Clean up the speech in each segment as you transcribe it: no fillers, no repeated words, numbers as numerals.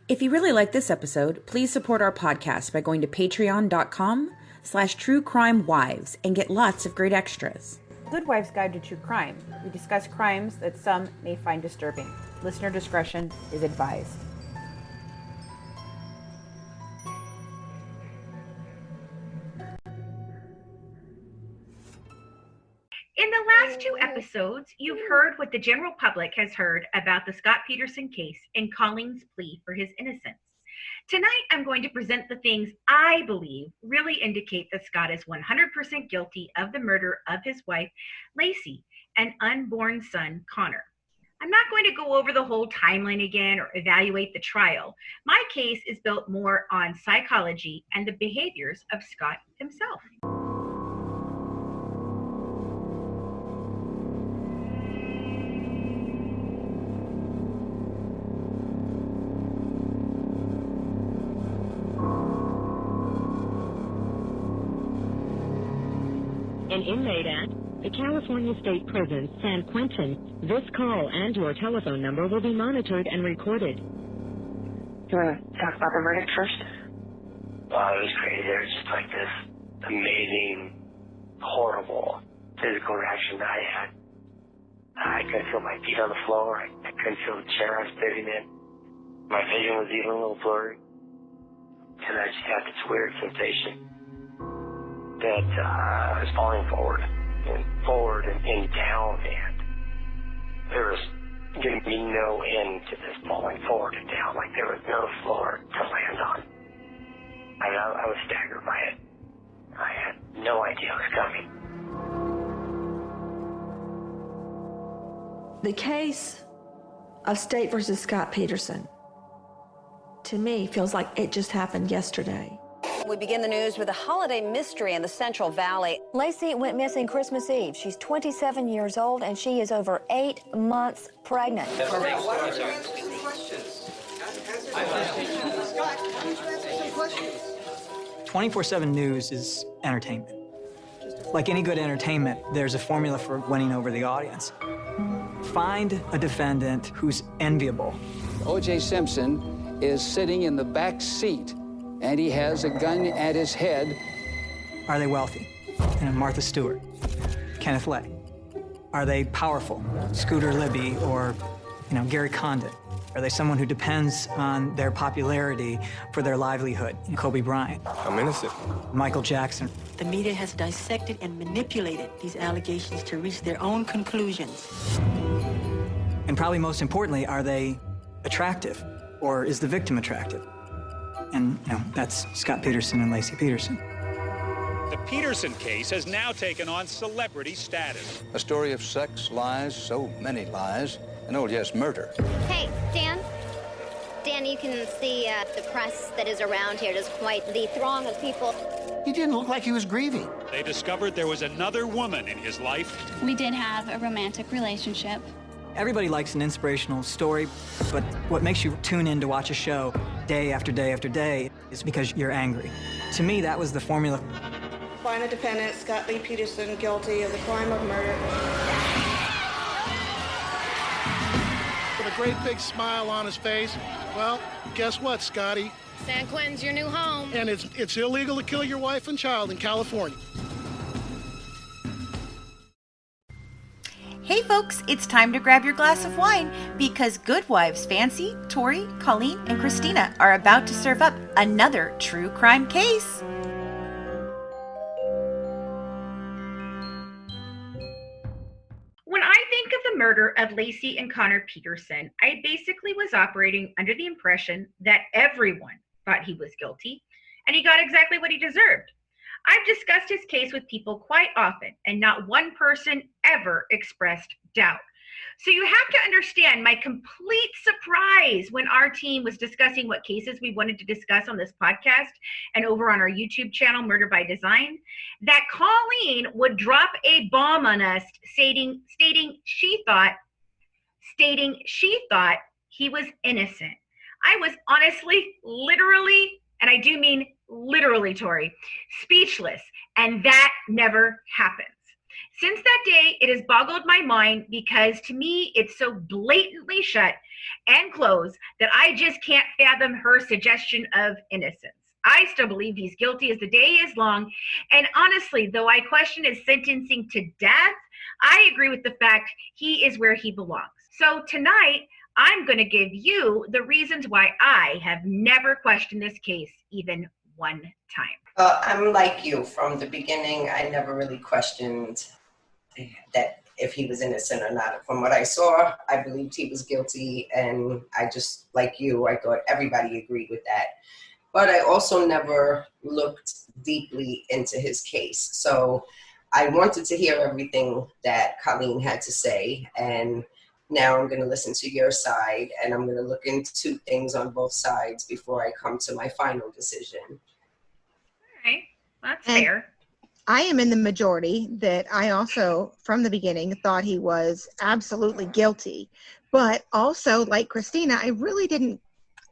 If you really like this episode, please support our podcast by going to patreon.com/truecrimewives and get lots of great extras. Good Wives Guide to True Crime. We discuss crimes that some may find disturbing. Listener discretion is advised. In the last two episodes, you've heard what the general public has heard about the Scott Peterson case and Colleen's plea for his innocence. Tonight, I'm going to present the things I believe really indicate that Scott is 100% guilty of the murder of his wife, Lacey, and unborn son, Connor. I'm not going to go over the whole timeline again or evaluate the trial. My case is built more on psychology and the behaviors of Scott himself. An inmate at the California State Prison, San Quentin. This call and your telephone number will be monitored and recorded. You want to talk about the verdict first? It was crazy. There was just like this amazing, horrible physical reaction that I had. I couldn't feel my feet on the floor. I couldn't feel the chair I was sitting in. My vision was even a little blurry. And I just had this weird sensation that I was falling forward and down, and there was going to be no end to this falling forward and down, like there was no floor to land on. I was staggered by it. I had no idea it was coming. The case of State versus Scott Peterson, to me, feels like it just happened yesterday. We begin the news with a holiday mystery in the Central Valley. Lacey went missing Christmas Eve. She's 27 years old and she is over 8 months pregnant. 24/7 news is entertainment. Like any good entertainment, there's a formula for winning over the audience. Find a defendant who's enviable. O.J. Simpson is sitting in the back seat and he has a gun at his head. Are they wealthy? Martha Stewart, Kenneth Lay. Are they powerful? Scooter Libby or, Gary Condit. Are they someone who depends on their popularity for their livelihood? Kobe Bryant. I'm innocent. Michael Jackson. The media has dissected and manipulated these allegations to reach their own conclusions. And probably most importantly, are they attractive? Or is the victim attractive? And, that's Scott Peterson and Lacey Peterson. The Peterson case has now taken on celebrity status. A story of sex, lies, so many lies, and yes, murder. Hey, Dan. Dan, you can see the press that is around here. There's quite the throng of people. He didn't look like he was grieving. They discovered there was another woman in his life. We did have a romantic relationship. Everybody likes an inspirational story, but what makes you tune in to watch a show day after day after day is because you're angry. To me, that was the formula. Find the defendant, Scott Lee Peterson, guilty of the crime of murder. With a great big smile on his face. Well, guess what, Scotty? San Quentin's your new home. And it's illegal to kill your wife and child in California. Hey folks, it's time to grab your glass of wine because Good Wives Fancy, Tori, Colleen, and Christina are about to serve up another true crime case. When I think of the murder of Lacey and Connor Peterson, I basically was operating under the impression that everyone thought he was guilty and he got exactly what he deserved. I've discussed his case with people quite often, and not one person ever expressed doubt. So you have to understand my complete surprise when our team was discussing what cases we wanted to discuss on this podcast and over on our YouTube channel, Murder by Design, that Colleen would drop a bomb on us stating she thought he was innocent. I was honestly, literally, and I do mean literally, Tori, speechless, and that never happens. Since that day, it has boggled my mind because to me, it's so blatantly shut and closed that I just can't fathom her suggestion of innocence. I still believe he's guilty as the day is long. And honestly, though I question his sentencing to death, I agree with the fact he is where he belongs. So tonight, I'm going to give you the reasons why I have never questioned this case even one time. I'm like you. From the beginning, I never really questioned that if he was innocent or not. From what I saw, I believed he was guilty, and I just, like you, I thought everybody agreed with that. But I also never looked deeply into his case. So I wanted to hear everything that Colleen had to say, and now I'm going to listen to your side, and I'm going to look into things on both sides before I come to my final decision. All right, that's fair. I am in the majority that I also, from the beginning, thought he was absolutely guilty. But also, like Christina, I really didn't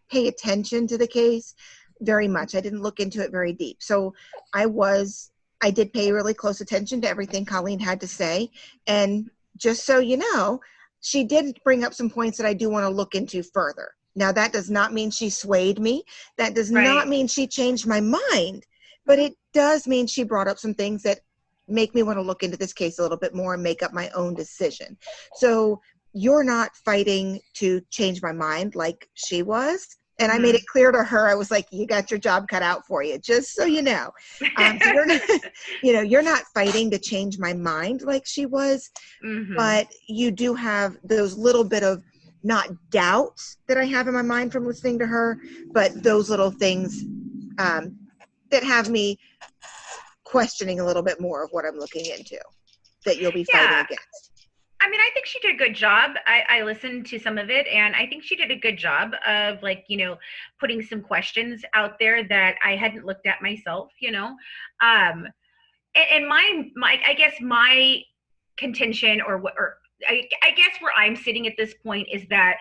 pay attention to the case very much. I didn't look into it very deep. So I did pay really close attention to everything Colleen had to say. And just so you know, she did bring up some points that I do want to look into further. Now, that does not mean she swayed me. That does not mean she changed my mind. But it does mean she brought up some things that make me want to look into this case a little bit more and make up my own decision. So you're not fighting to change my mind like she was. And I made it clear to her, I was like, you got your job cut out for you, just so you know. So you're not, you're not fighting to change my mind like she was, but you do have those little bit of not doubts that I have in my mind from listening to her, but those little things that have me questioning a little bit more of what I'm looking into that you'll be fighting against. I mean, I think she did a good job. I listened to some of it, and I think she did a good job of, like, putting some questions out there that I hadn't looked at myself, and I guess my contention or I guess where I'm sitting at this point is that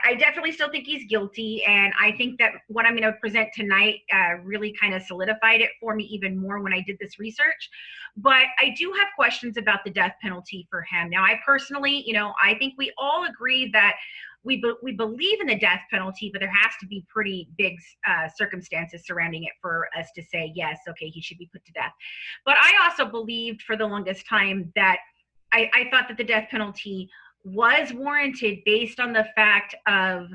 I definitely still think he's guilty, and I think that what I'm going to present tonight really kind of solidified it for me even more when I did this research. But I do have questions about the death penalty for him. Now, I personally, I think we all agree that we believe in the death penalty, but there has to be pretty big circumstances surrounding it for us to say, yes, okay, he should be put to death. But I also believed for the longest time that I thought that the death penalty was warranted based on the fact of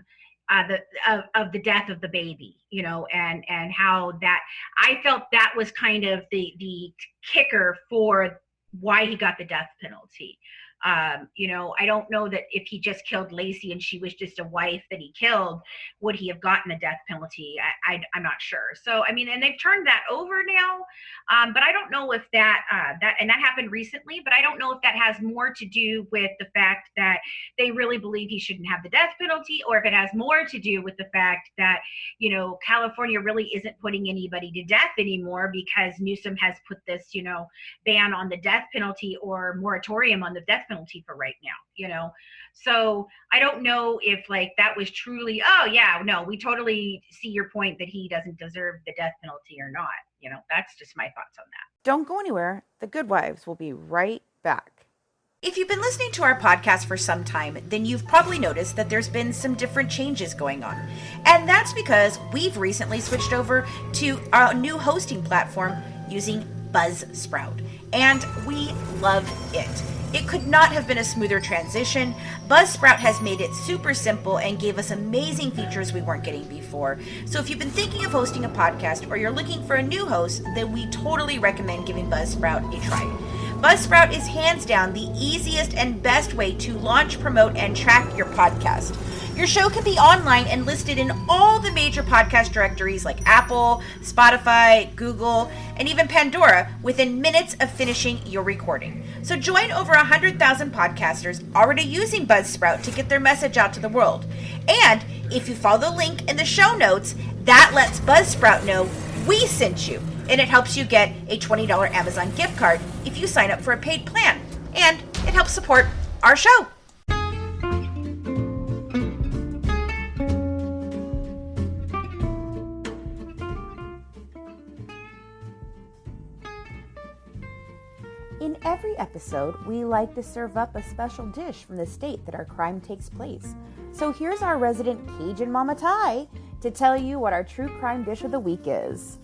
the death of the baby, and how that I felt that was kind of the kicker for why he got the death penalty. I don't know that if he just killed Lacey and she was just a wife that he killed, would he have gotten the death penalty? I'm not sure. So, I mean, and they've turned that over now, but I don't know if that happened recently, but I don't know if that has more to do with the fact that they really believe he shouldn't have the death penalty, or if it has more to do with the fact that, California really isn't putting anybody to death anymore because Newsom has put this, ban on the death penalty or moratorium on the death penalty for right now, so I don't know if that was truly, we totally see your point that he doesn't deserve the death penalty or not. That's just my thoughts on that. Don't go anywhere. The Good Wives will be right back. If you've been listening to our podcast for some time, then you've probably noticed that there's been some different changes going on. And that's because we've recently switched over to our new hosting platform using Buzzsprout. And we love it. It could not have been a smoother transition. Buzzsprout has made it super simple and gave us amazing features we weren't getting before. So if you've been thinking of hosting a podcast or you're looking for a new host, then we totally recommend giving Buzzsprout a try. Buzzsprout is hands down the easiest and best way to launch, promote, and track your podcast. Your show can be online and listed in all the major podcast directories like Apple, Spotify, Google, and even Pandora within minutes of finishing your recording. So join over 100,000 podcasters already using Buzzsprout to get their message out to the world. And if you follow the link in the show notes, that lets Buzzsprout know we sent you. And it helps you get a $20 Amazon gift card if you sign up for a paid plan. And it helps support our show. In every episode, we like to serve up a special dish from the state that our crime takes place. So here's our resident Cajun Mama Ty to tell you what our true crime dish of the week is.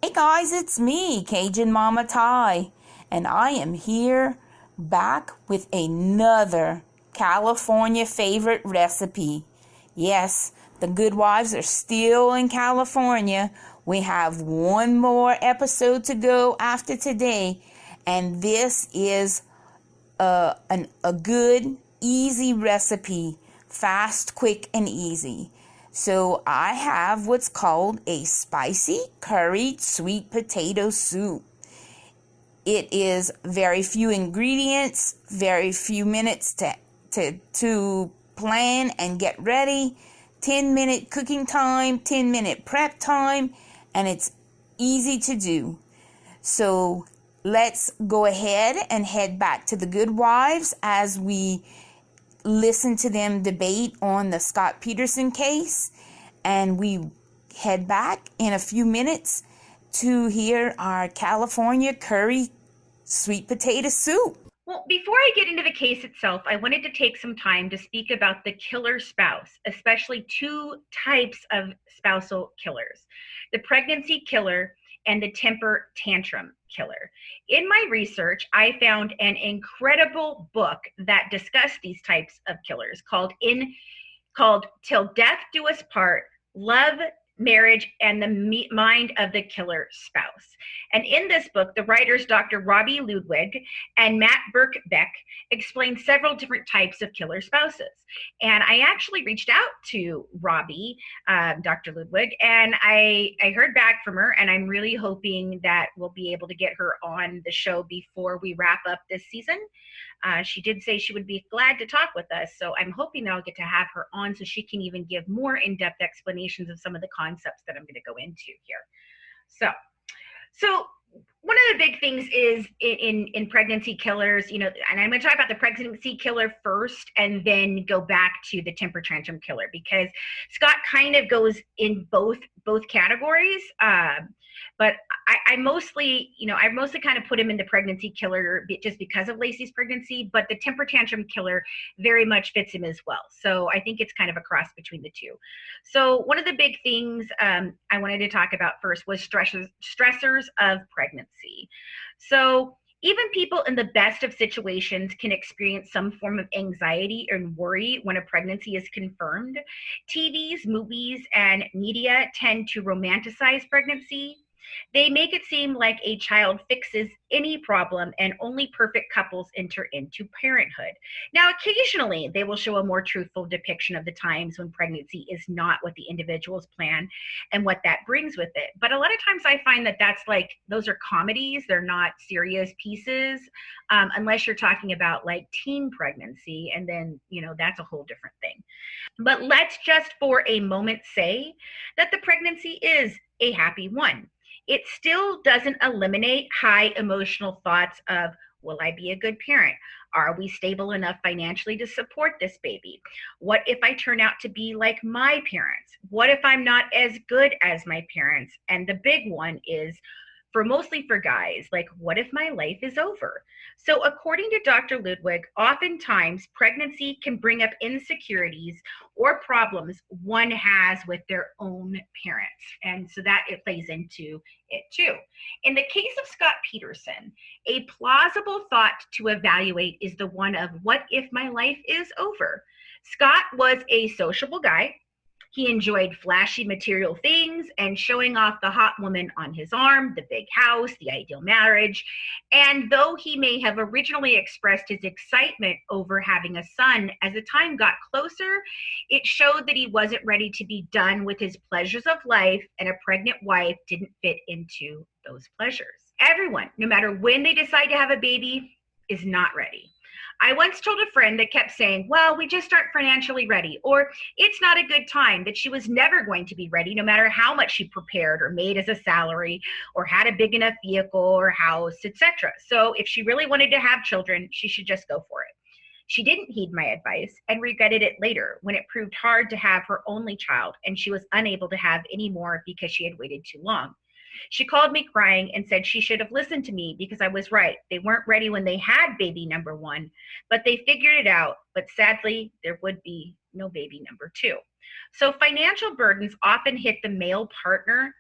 Hey guys, it's me, Cajun Mama Ty, and I am here back with another California favorite recipe. Yes, the Good Wives are still in California. We have one more episode to go after today, and this is a good, easy recipe, fast, quick, and easy. So I have what's called a spicy curried sweet potato soup. It is very few ingredients, very few minutes to plan and get ready. 10-minute cooking time, 10-minute prep time, and it's easy to do. So let's go ahead and head back to the Good Wives as we listen to them debate on the Scott Peterson case, and we head back in a few minutes to hear our California curry sweet potato soup. Well, before I get into the case itself, I wanted to take some time to speak about the killer spouse, especially two types of spousal killers: the pregnancy killer and the temper tantrum killer. In my research, I found an incredible book that discussed these types of killers called Till Death Do Us Part: Love, Marriage, and the Mind of the Killer Spouse. And in this book, the writers Dr. Robbie Ludwig and Matt Birkbeck explain several different types of killer spouses. And I actually reached out to Robbie, Dr. Ludwig, and I heard back from her, and I'm really hoping that we'll be able to get her on the show before we wrap up this season. She did say she would be glad to talk with us, so I'm hoping that I'll get to have her on so she can even give more in-depth explanations of some of the concepts that I'm going to go into here. So one of the big things is in pregnancy killers, and I'm going to talk about the pregnancy killer first and then go back to the temper tantrum killer, because Scott kind of goes in both categories. But I mostly kind of put him in the pregnancy killer just because of Lacey's pregnancy, but the temper tantrum killer very much fits him as well. So I think it's kind of a cross between the two. So one of the big things I wanted to talk about first was stressors of pregnancy. So even people in the best of situations can experience some form of anxiety and worry when a pregnancy is confirmed. TVs, movies, and media tend to romanticize pregnancy. They make it seem like a child fixes any problem and only perfect couples enter into parenthood. Now, occasionally, they will show a more truthful depiction of the times when pregnancy is not what the individuals plan and what that brings with it. But a lot of times I find that those are comedies. They're not serious pieces, unless you're talking about like teen pregnancy, and then, that's a whole different thing. But let's just for a moment say that the pregnancy is a happy one. It still doesn't eliminate high emotional thoughts of, will I be a good parent? Are we stable enough financially to support this baby? What if I turn out to be like my parents? What if I'm not as good as my parents? And the big one is, mostly for guys, like, what if my life is over? So according to Dr. Ludwig, oftentimes pregnancy can bring up insecurities or problems one has with their own parents. And so that it plays into it too. In the case of Scott Peterson, a plausible thought to evaluate is the one of, what if my life is over? Scott was a sociable guy. He enjoyed flashy material things and showing off the hot woman on his arm, the big house, the ideal marriage. And though he may have originally expressed his excitement over having a son, as the time got closer, it showed that he wasn't ready to be done with his pleasures of life, and a pregnant wife didn't fit into those pleasures. Everyone, no matter when they decide to have a baby, is not ready. I once told a friend that kept saying, well, we just aren't financially ready, or it's not a good time, that she was never going to be ready no matter how much she prepared or made as a salary or had a big enough vehicle or house, etc. So if she really wanted to have children, she should just go for it. She didn't heed my advice and regretted it later when it proved hard to have her only child and she was unable to have any more because she had waited too long. She called me crying and said she should have listened to me because I was right. They weren't ready when they had baby number 1, but they figured it out. But sadly, there would be no baby number 2. So financial burdens often hit the male partner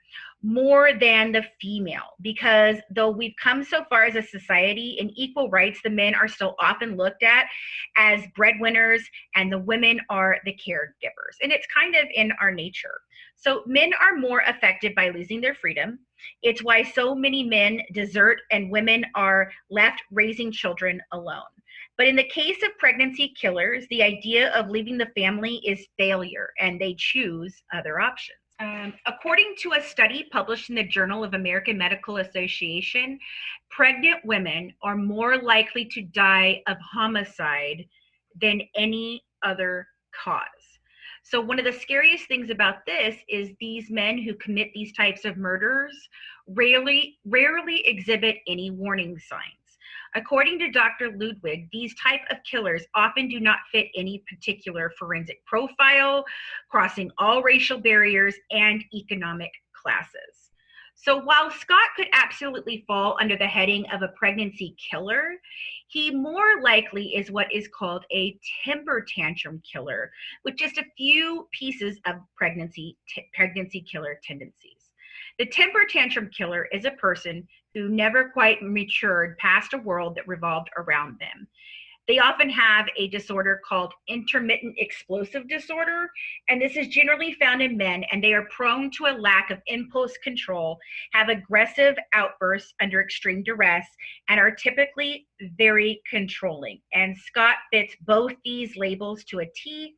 more than the female, because though we've come so far as a society in equal rights, the men are still often looked at as breadwinners and the women are the caregivers. And it's kind of in our nature. So men are more affected by losing their freedom. It's why so many men desert and women are left raising children alone. But in the case of pregnancy killers, the idea of leaving the family is failure and they choose other options. According to a study published in the Journal of American Medical Association, pregnant women are more likely to die of homicide than any other cause. So one of the scariest things about this is these men who commit these types of murders rarely exhibit any warning signs. According to Dr. Ludwig, these type of killers often do not fit any particular forensic profile, crossing all racial barriers and economic classes. So while Scott could absolutely fall under the heading of a pregnancy killer, he more likely is what is called a temper tantrum killer, with just a few pieces of pregnancy killer tendencies. The temper tantrum killer is a person who never quite matured past a world that revolved around them. They often have a disorder called intermittent explosive disorder, and this is generally found in men, and they are prone to a lack of impulse control, have aggressive outbursts under extreme duress, and are typically very controlling. And Scott fits both these labels to a T,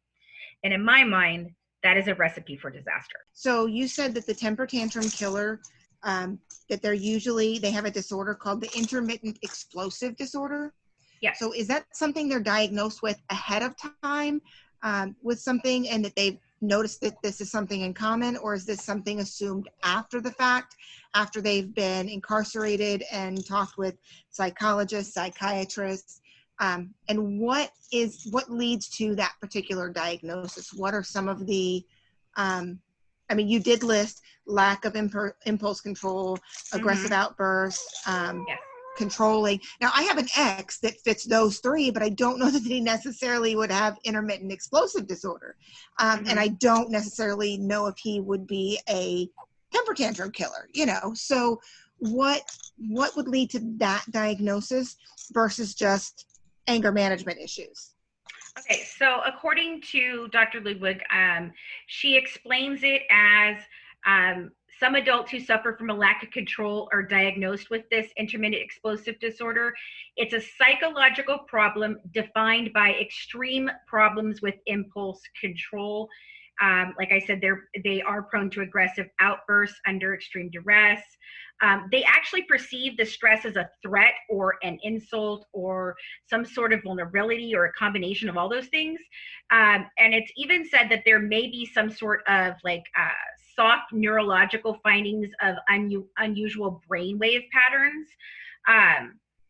and in my mind, that is a recipe for disaster. So you said that the temper tantrum killer, that they have a disorder called the intermittent explosive disorder. Yeah. So is that something they're diagnosed with ahead of time with something, and that they've noticed that this is something in common, or is this something assumed after the fact, after they've been incarcerated and talked with psychologists, psychiatrists? And what leads to that particular diagnosis? What are some of the, you did list lack of impulse control, aggressive outbursts, controlling. Now, I have an ex that fits those 3, but I don't know that he necessarily would have intermittent explosive disorder. And I don't necessarily know if he would be a temper tantrum killer, So what would lead to that diagnosis versus just anger management issues? Okay, so according to Dr. Ludwig, she explains it as some adults who suffer from a lack of control are diagnosed with this intermittent explosive disorder. It's a psychological problem defined by extreme problems with impulse control. Like I said, they are prone to aggressive outbursts under extreme duress. They actually perceive the stress as a threat or an insult or some sort of vulnerability or a combination of all those things. And it's even said that there may be some sort of soft neurological findings of unusual brainwave patterns.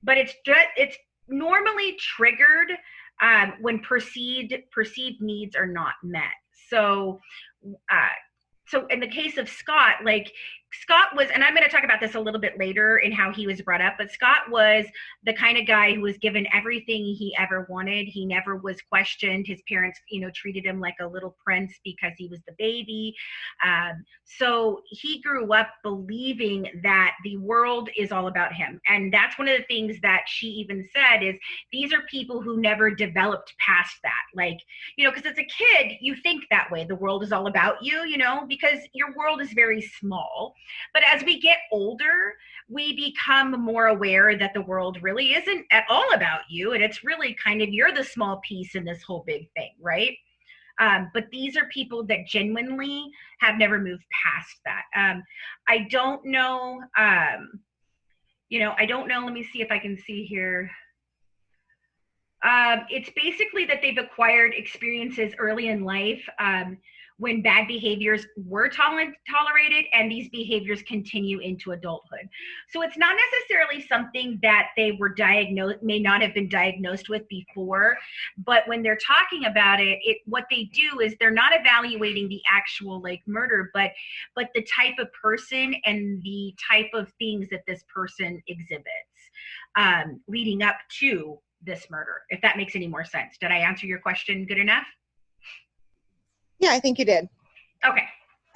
But it's normally triggered when perceived needs are not met. So in the case of Scott, Scott was, and I'm going to talk about this a little bit later in how he was brought up, but Scott was the kind of guy who was given everything he ever wanted. He never was questioned. His parents, treated him like a little prince because he was the baby. So he grew up believing that the world is all about him. And that's one of the things that she even said is these are people who never developed past that. Because as a kid, you think that way. The world is all about you, because your world is very small. But as we get older, we become more aware that the world really isn't at all about you. And it's really kind of, you're the small piece in this whole big thing, right? But these are people that genuinely have never moved past that. I don't know, I don't know. Let me see if I can see here. It's basically that they've acquired experiences early in life when bad behaviors were tolerated, and these behaviors continue into adulthood. So it's not necessarily something that they were may not have been diagnosed with before, but when they're talking about it, what they do is they're not evaluating the actual like murder, but the type of person and the type of things that this person exhibits leading up to this murder, if that makes any more sense. Did I answer your question good enough? Yeah, I think you did. Okay.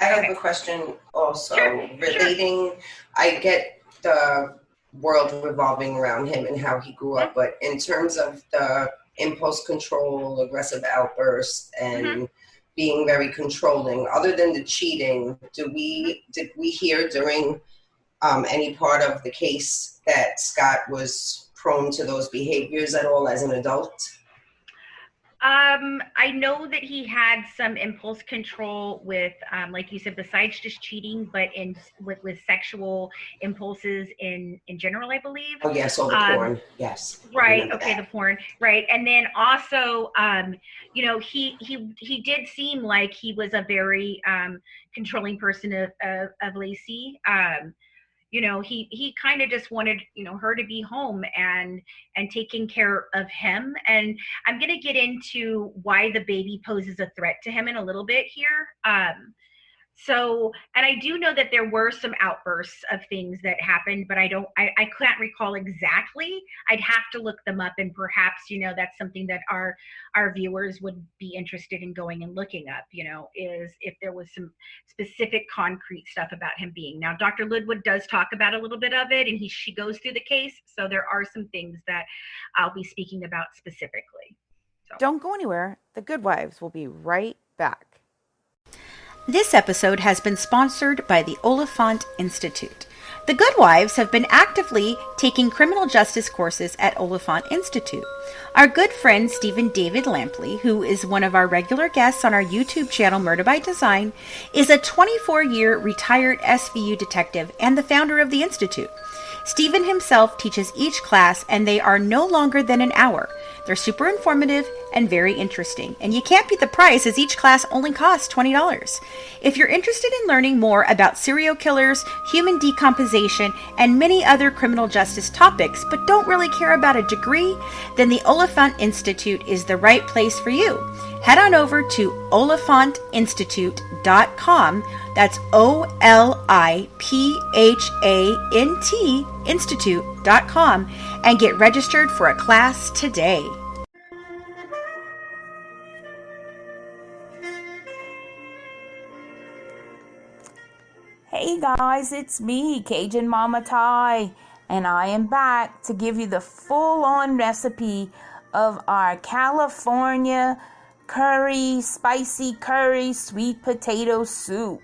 I have a question also relating. I get the world revolving around him and how he grew up, but in terms of the impulse control, aggressive outbursts, and being very controlling, other than the cheating, did we hear during any part of the case that Scott was prone to those behaviors at all as an adult? I know that he had some impulse control with, like you said, besides just cheating, but with sexual impulses in general, I believe. Oh yes, all the porn. Yes. Right. Okay, the porn. Right, and then also, you know, he did seem like he was a very controlling person of Lacey. You know, he kind of just wanted, you know, her to be home and taking care of him. And I'm going to get into why the baby poses a threat to him in a little bit here. So, and I do know that there were some outbursts of things that happened, but I can't recall exactly. I'd have to look them up, and perhaps, you know, that's something that our viewers would be interested in going and looking up, you know, is if there was some specific concrete stuff about him being. Now, Dr. Lidwood does talk about a little bit of it, and she goes through the case. So there are some things that I'll be speaking about specifically. So. Don't go anywhere. The Good Wives will be right back. This episode has been sponsored by the Oliphant Institute. The Good Wives have been actively taking criminal justice courses at Oliphant Institute. Our good friend Stephen David Lampley, who is one of our regular guests on our YouTube channel Murder by Design, is a 24-year retired SVU detective and the founder of the Institute. Stephen himself teaches each class, and they are no longer than an hour. They're super informative and very interesting, and you can't beat the price as each class only costs $20. If you're interested in learning more about serial killers, human decomposition, and many other criminal justice topics, but don't really care about a degree, then the Oliphant Institute is the right place for you. Head on over to oliphantinstitute.com. That's OLIPHANT institute.com and get registered for a class today. Hey guys, it's me, Cajun Mama Ty, and I am back to give you the full-on recipe of our California spicy curry sweet potato soup.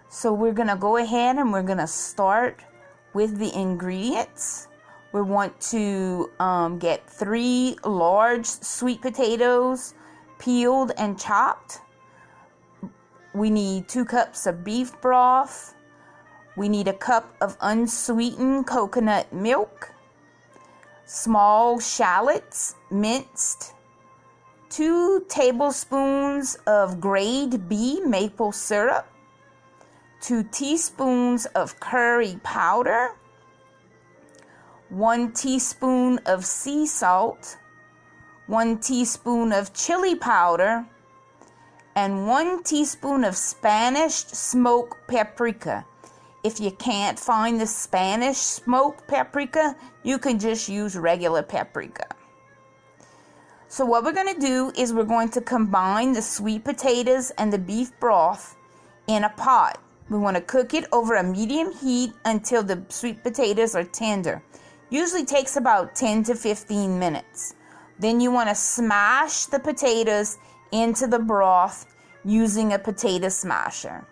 So we're going to go ahead and we're going to start with the ingredients. We want to get 3 large sweet potatoes, peeled and chopped. We need 2 cups of beef broth. We need a cup of unsweetened coconut milk, small shallots minced, 2 tablespoons of grade B maple syrup, 2 teaspoons of curry powder, 1 teaspoon of sea salt, 1 teaspoon of chili powder, and 1 teaspoon of Spanish smoked paprika. If you can't find the Spanish smoked paprika, you can just use regular paprika. So what we're going to do is we're going to combine the sweet potatoes and the beef broth in a pot. We want to cook it over a medium heat until the sweet potatoes are tender. Usually takes about 10 to 15 minutes. Then you want to smash the potatoes into the broth using a potato smasher.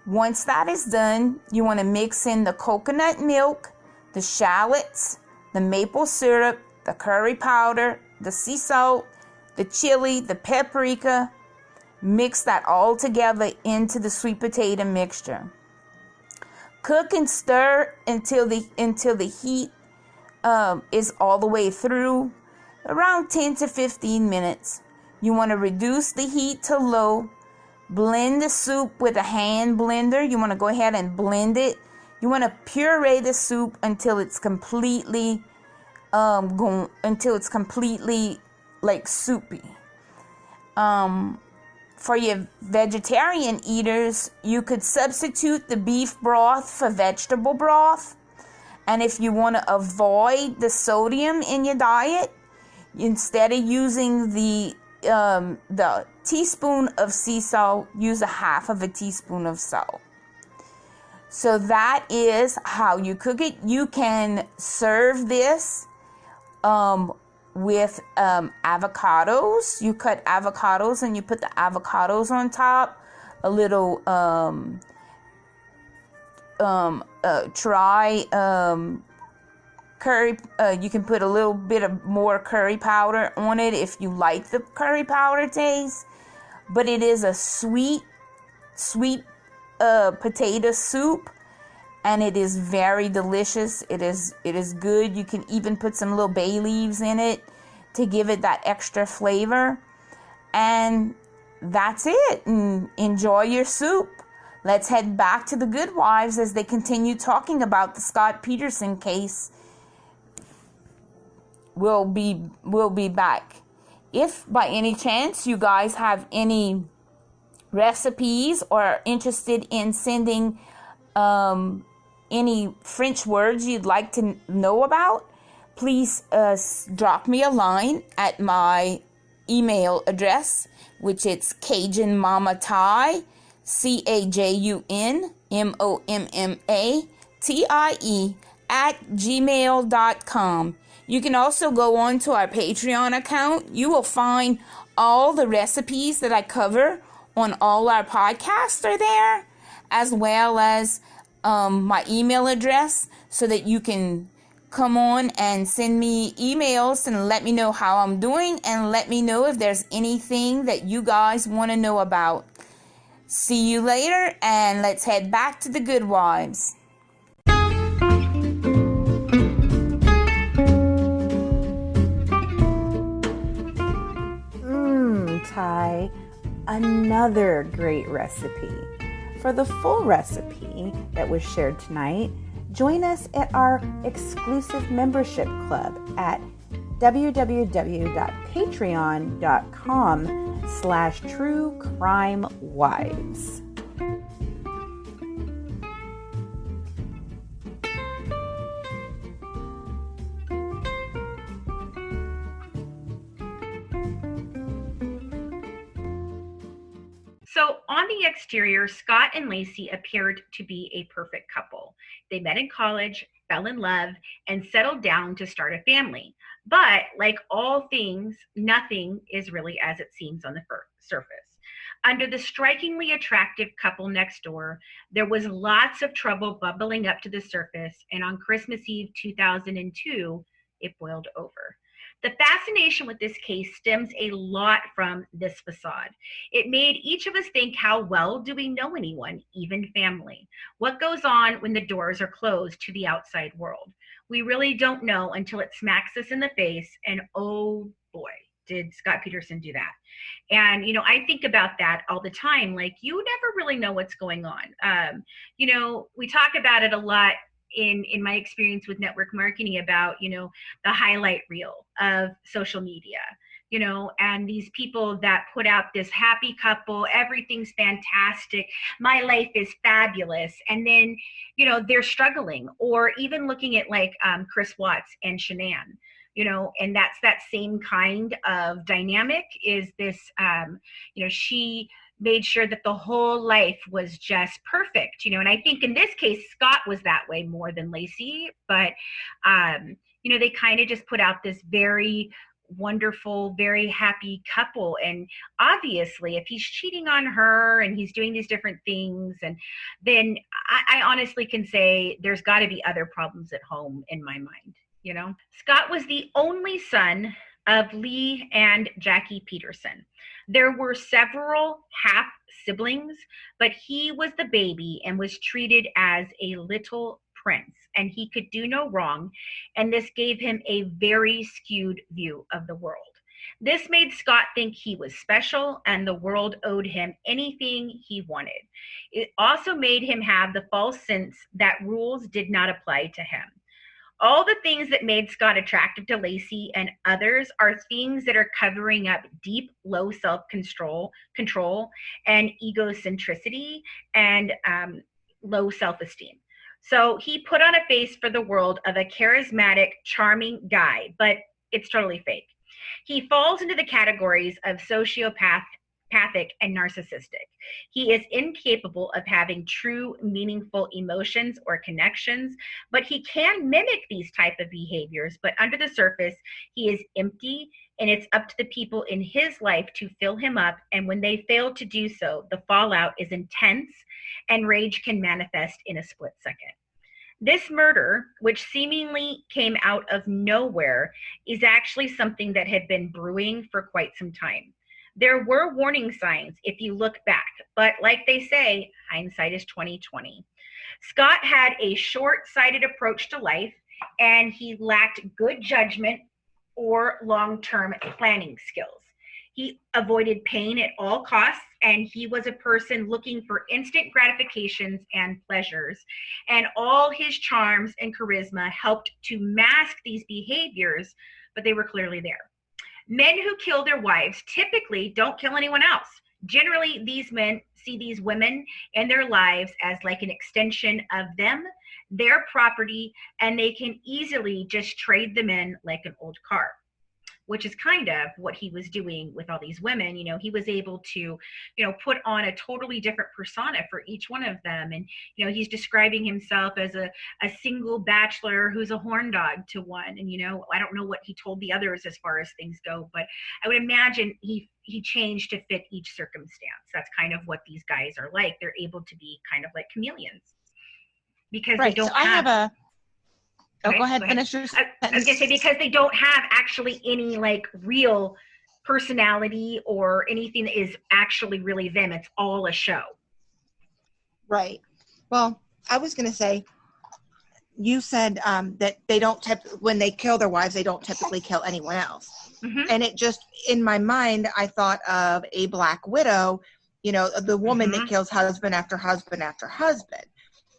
Once that is done, you want to mix in the coconut milk, the shallots, the maple syrup, the curry powder, the sea salt, the chili, the paprika. Mix that all together into the sweet potato mixture. Cook and stir until the heat is all the way through. around 10 to 15 minutes. You want to reduce the heat to low. Blend the soup with a hand blender. You want to go ahead and blend it. You want to puree the soup until it's completely like soupy. For your vegetarian eaters, you could substitute the beef broth for vegetable broth. And if you want to avoid the sodium in your diet, instead of using the teaspoon of sea salt, use a half of a teaspoon of salt. So that is how you cook it. You can serve this with avocados. You cut avocados and you put the avocados on top. A little curry. You can put a little bit of more curry powder on it if you like the curry powder taste. But it is a sweet potato soup, and it is very delicious. It is good. You can even put some little bay leaves in it to give it that extra flavor. And that's it. And enjoy your soup. Let's head back to the Good Wives as they continue talking about the Scott Peterson case. We'll be back. If by any chance you guys have any recipes or are interested in sending any French words you'd like to know about, please drop me a line at my email address, which is CajunMamaTie, CajunMommaTie @gmail.com. You can also go on to our Patreon account. You will find all the recipes that I cover on all our podcasts are there, as well as my email address, so that you can come on and send me emails and let me know how I'm doing, and let me know if there's anything that you guys want to know about. See you later, and let's head back to the Good Wives. Ty, another great recipe. For the full recipe that was shared tonight, join us at our exclusive membership club at www.patreon.com/truecrimewives. So on the exterior, Scott and Lacey appeared to be a perfect couple. They met in college, fell in love, and settled down to start a family. But like all things, nothing is really as it seems on the surface. Under the strikingly attractive couple next door, there was lots of trouble bubbling up to the surface, and on Christmas Eve 2002, it boiled over. The fascination with this case stems a lot from this facade. It made each of us think, how well do we know anyone, even family? What goes on when the doors are closed to the outside world? We really don't know until it smacks us in the face, and oh boy, did Scott Peterson do that. And, you know, I think about that all the time. Like, you never really know what's going on. You know, we talk about it a lot in my experience with network marketing about, you know, the highlight reel of social media, you know, and these people that put out this happy couple, everything's fantastic, my life is fabulous. And then, you know, they're struggling. Or even looking at like Chris Watts and Shanann, you know, and that's that same kind of dynamic. Is this, you know, she made sure that the whole life was just perfect, you know, and I think in this case, Scott was that way more than Lacey, but, you know, they kind of just put out this very wonderful, very happy couple. And obviously, if he's cheating on her and he's doing these different things, and then I honestly can say there's got to be other problems at home in my mind, you know. Scott was the only son of Lee and Jackie Peterson. There were several half siblings, but he was the baby and was treated as a little prince and he could do no wrong, and this gave him a very skewed view of the world. This made Scott think he was special and the world owed him anything he wanted. It also made him have the false sense that rules did not apply to him. All the things that made Scott attractive to Lacey and others are things that are covering up deep, low self-control and egocentricity and low self-esteem. So he put on a face for the world of a charismatic, charming guy, but it's totally fake. He falls into the categories of sociopathic and narcissistic. He is incapable of having true, meaningful emotions or connections, but he can mimic these type of behaviors. But under the surface, he is empty, and it's up to the people in his life to fill him up. And when they fail to do so, the fallout is intense, and rage can manifest in a split second. This murder, which seemingly came out of nowhere, is actually something that had been brewing for quite some time. There were warning signs if you look back, but like they say, hindsight is 20/20. Scott had a short-sighted approach to life, and he lacked good judgment or long-term planning skills. He avoided pain at all costs, and he was a person looking for instant gratifications and pleasures. And all his charms and charisma helped to mask these behaviors, but they were clearly there. Men who kill their wives typically don't kill anyone else. Generally, these men see these women and their lives as like an extension of them, their property, and they can easily just trade them in like an old car, which is kind of what he was doing with all these women. You know, he was able to, put on a totally different persona for each one of them. And, he's describing himself as a single bachelor who's a horn dog to one. And, I don't know what he told the others as far as things go, but I would imagine he changed to fit each circumstance. That's kind of what these guys are like. They're able to be kind of like chameleons because they don't have Oh, go ahead. Finish your sentence. I was going to say, because they don't have actually any like real personality or anything that is actually really them. It's all a show. Right. Well, I was going to say, you said that they don't, when they kill their wives, they don't typically kill anyone else. Mm-hmm. And it just, in my mind, I thought of a Black Widow, the woman that kills husband after husband after husband.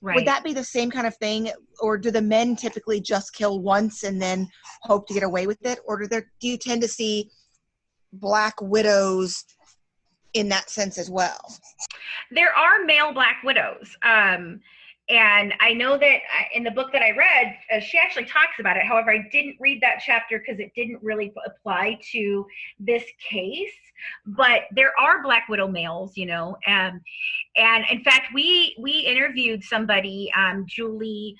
Right. Would that be the same kind of thing, or do the men typically just kill once and then hope to get away with it, or do you tend to see Black Widows in that sense as well? There are male Black Widows, and I know that in the book that I read, she actually talks about it. However, I didn't read that chapter because it didn't really apply to this case. But there are Black Widow males, and in fact, we interviewed somebody, Julie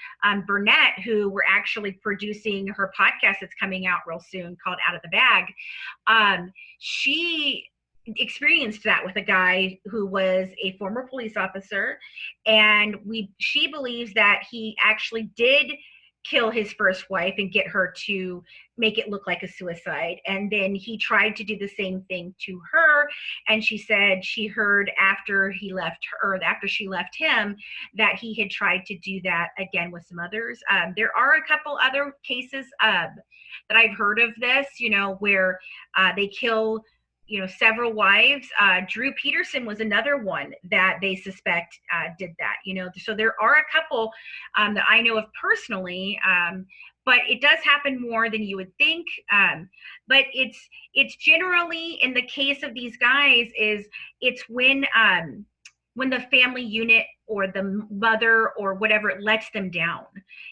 Burnett, who we're actually producing her podcast that's coming out real soon called Out of the Bag. She experienced that with a guy who was a former police officer, and she believes that he actually did kill his first wife and get her to make it look like a suicide, and then he tried to do the same thing to her, and she said she heard after she left him that he had tried to do that again with some others. There are a couple other cases that I've heard of this, where they kill several wives. Drew Peterson was another one that they suspect did that, so there are a couple that I know of personally, but it does happen more than you would think. But it's generally, in the case of these guys, it's when the family unit or the mother or whatever lets them down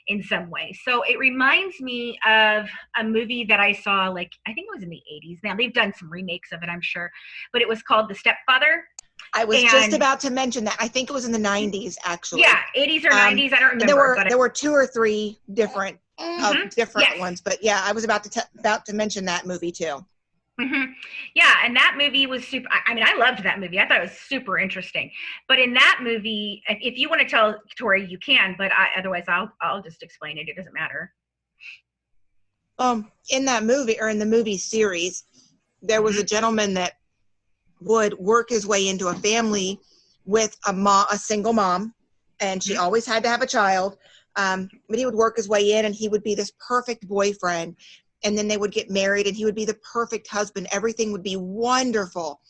in some way. So it reminds me of a movie that I saw, I think it was in the 80s. Now they've done some remakes of it, I'm sure, but it was called The Stepfather. I was just about to mention that. I think it was in the 90s, actually. Yeah, 80s or 90s. I don't remember. There were 2 or 3 different ones, but yeah, I was about to mention that movie too. Mm-hmm. Yeah, and that movie was super. I loved that movie. I thought it was super interesting. But in that movie, if you want to tell Tori, you can. But otherwise, I'll just explain it. It doesn't matter. In that movie, or in the movie series, there was a gentleman that would work his way into a family with a single mom, and she always had to have a child. But he would work his way in, and he would be this perfect boyfriend. And then they would get married, and he would be the perfect husband. Everything would be wonderful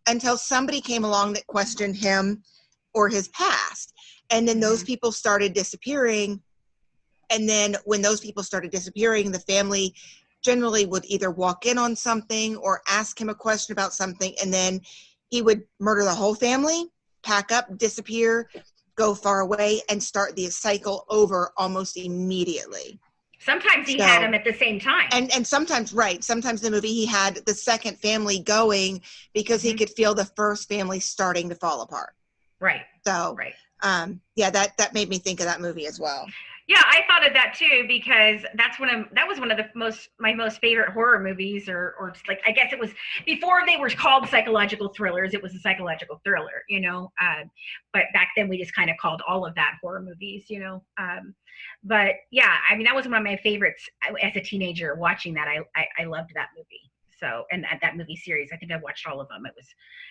until somebody came along that questioned him or his past. And then those people started disappearing. And then when those people started disappearing, the family generally would either walk in on something or ask him a question about something. And then he would murder the whole family, pack up, disappear, go far away, and start the cycle over almost immediately. Sometimes he had them at the same time. And sometimes, right, sometimes in the movie he had the second family going because he could feel the first family starting to fall apart. Right. So, right. Yeah, that made me think of that movie as well. Yeah, I thought of that too, because that was one of my most favorite horror movies, or just like, I guess it was before they were called psychological thrillers. It was a psychological thriller, but back then we just kind of called all of that horror movies, but yeah, I mean, that was one of my favorites as a teenager. Watching that, I loved that movie. So, and that movie series, I think I watched all of them. It was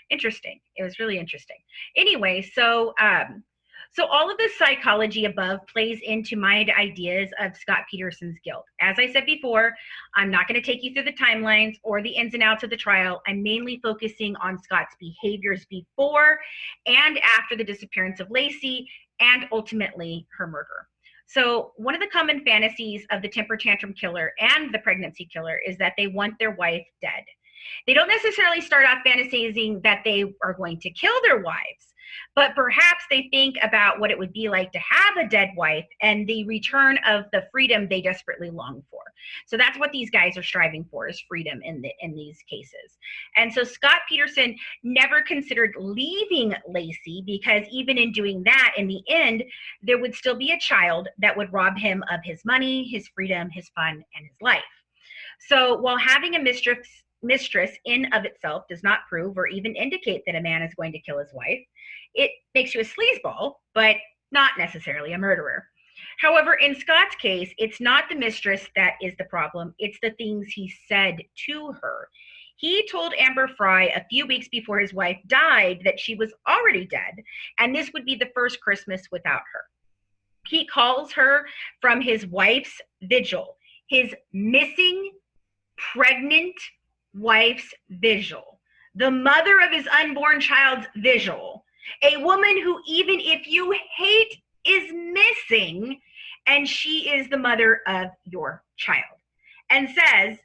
interesting. It was really interesting. Anyway, so all of the psychology above plays into my ideas of Scott Peterson's guilt. As I said before, I'm not going to take you through the timelines or the ins and outs of the trial. I'm mainly focusing on Scott's behaviors before and after the disappearance of Lacey and ultimately her murder. So one of the common fantasies of the temper tantrum killer and the pregnancy killer is that they want their wife dead. They don't necessarily start off fantasizing that they are going to kill their wives, but perhaps they think about what it would be like to have a dead wife and the return of the freedom they desperately long for. So that's what these guys are striving for, is freedom in these cases. And so Scott Peterson never considered leaving Lacey, because even in doing that, in the end, there would still be a child that would rob him of his money, his freedom, his fun, and his life. So while having a mistress in of itself does not prove or even indicate that a man is going to kill his wife, it makes you a sleazeball, but not necessarily a murderer. However, in Scott's case, it's not the mistress that is the problem. It's the things he said to her. He told Amber Fry a few weeks before his wife died that she was already dead, and this would be the first Christmas without her. He calls her from his wife's vigil, his missing, pregnant wife's vigil, the mother of his unborn child's vigil, a woman who, even if you hate, is missing, and she is the mother of your child, and says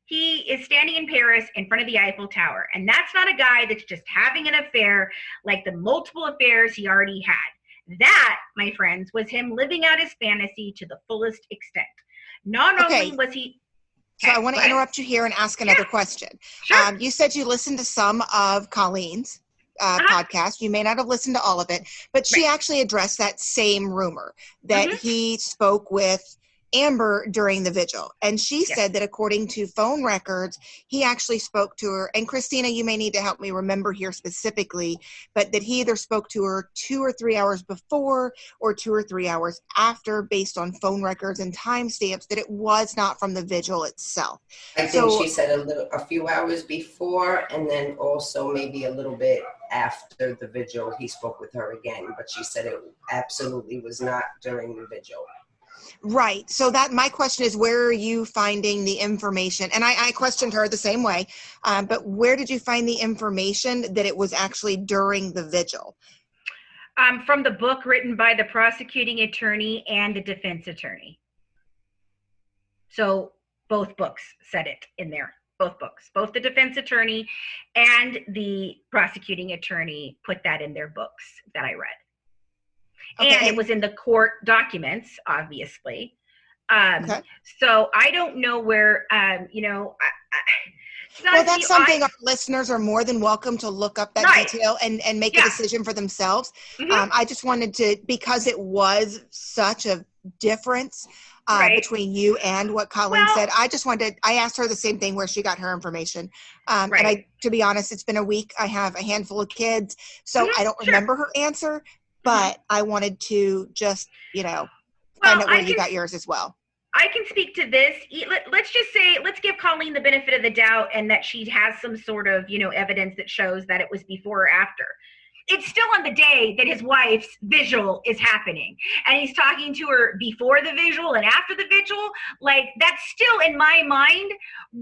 he is standing in Paris in front of the Eiffel Tower. And that's not a guy that's just having an affair like the multiple affairs he already had. That, my friends, was him living out his fantasy to the fullest extent. Not only was he... So I want to interrupt you here and ask another question. Sure. You said you listened to some of Colleen's podcast. You may not have listened to all of it, but she actually addressed that same rumor that he spoke with Amber during the vigil. And she said that according to phone records, he actually spoke to her. And Christina, you may need to help me remember here specifically, but that he either spoke to her 2 or 3 hours before or 2 or 3 hours after, based on phone records and timestamps, that it was not from the vigil itself. I think she said a few hours before, and then also maybe a little bit after the vigil, he spoke with her again. But she said it absolutely was not during the vigil. Right. So that my question is, where are you finding the information? And I questioned her the same way, but where did you find the information that it was actually during the vigil? From the book written by the prosecuting attorney and the defense attorney. So both books said it in there. Both books, both the defense attorney and the prosecuting attorney put that in their books that I read. Okay. And it was in the court documents, obviously. So I don't know where, well, that's something our listeners are more than welcome to look up that detail and make a decision for themselves. I just wanted to, because it was such a difference between you and what Colleen said. I asked her the same thing, where she got her information. And to be honest, it's been a week. I have a handful of kids, so I don't remember her answer. But I wanted to just, find out where you got yours as well. I can speak to this. Let's just say, let's give Colleen the benefit of the doubt, and that she has some sort of, evidence that shows that it was before or after. it's still on the day that his wife's visual is happening, and he's talking to her before the visual and after the visual. Like, that's still in my mind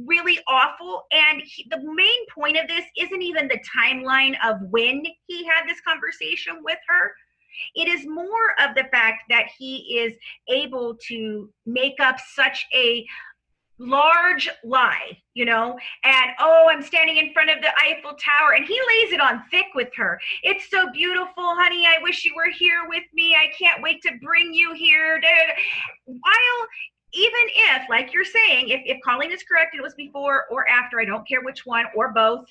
really awful. And the main point of this isn't even the timeline of when he had this conversation with her. It is more of the fact that he is able to make up such a large lie, you know, and oh, I'm standing in front of the Eiffel Tower, and he lays it on thick with her. It's so beautiful, honey. I wish you were here with me. I can't wait to bring you here. While even if, like you're saying, if Colleen is correct, it was before or after, I don't care which one, or both,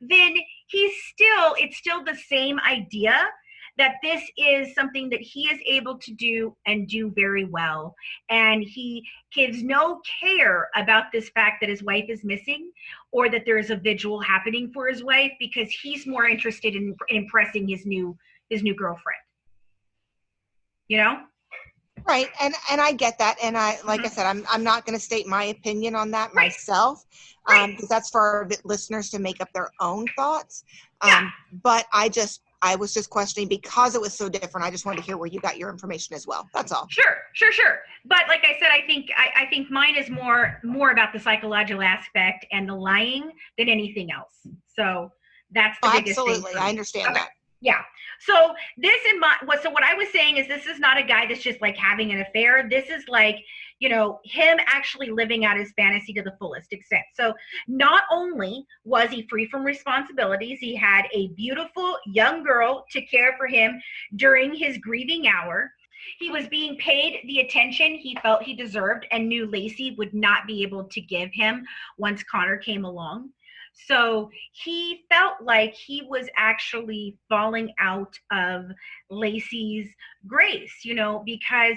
then it's still the same idea that this is something that he is able to do and do very well. And he gives no care about this fact that his wife is missing or that there is a vigil happening for his wife, because he's more interested in impressing his new girlfriend. You know? Right, and I get that, and I I said, I'm not going to state my opinion on that myself, because that's for our listeners to make up their own thoughts. But I was just questioning because it was so different. I just wanted to hear where you got your information as well. That's all. Sure. But like I said, I think mine is more about the psychological aspect and the lying than anything else. So that's the biggest thing. Absolutely, I understand that. Yeah. So what I was saying is, this is not a guy that's just like having an affair. This is like, you know, him actually living out his fantasy to the fullest extent. So not only was he free from responsibilities, he had a beautiful young girl to care for him during his grieving hour. He was being paid the attention he felt he deserved and knew Lacey would not be able to give him once Connor came along. So he felt like he was actually falling out of Lacey's grace, you know, because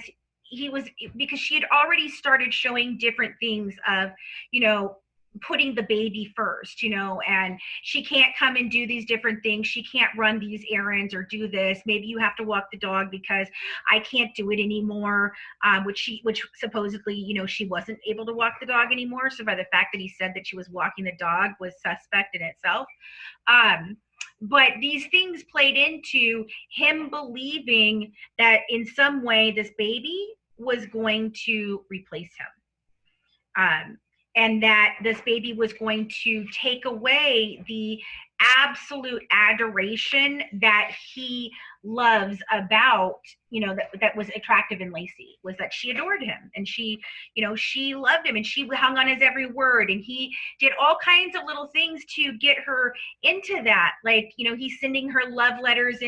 she had already started showing different things of, you know, putting the baby first, you know, and she can't come and do these different things. She can't run these errands or do this. Maybe you have to walk the dog because I can't do it anymore. Which supposedly, you know, she wasn't able to walk the dog anymore. So by the fact that he said that she was walking the dog was suspect in itself. But these things played into him believing that in some way this baby was going to replace him. And that this baby was going to take away the absolute adoration that he loves about, you know, that was attractive in Lacey, was that she adored him, and she, you know, she loved him, and she hung on his every word, and he did all kinds of little things to get her into that. Like, you know, he's sending her love letters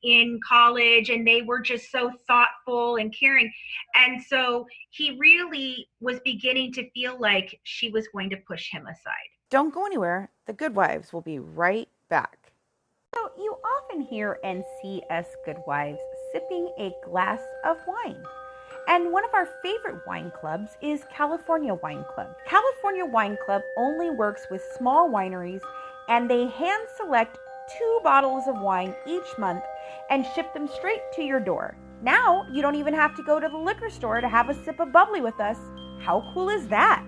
in college, and they were just so thoughtful and caring. And so he really was beginning to feel like she was going to push him aside. Don't go anywhere. The Good Wives will be right back. So you often hear and see us good wives sipping a glass of wine. And one of our favorite wine clubs is California Wine Club. California Wine Club only works with small wineries, and they hand select 2 bottles of wine each month and ship them straight to your door. Now you don't even have to go to the liquor store to have a sip of bubbly with us. How cool is that?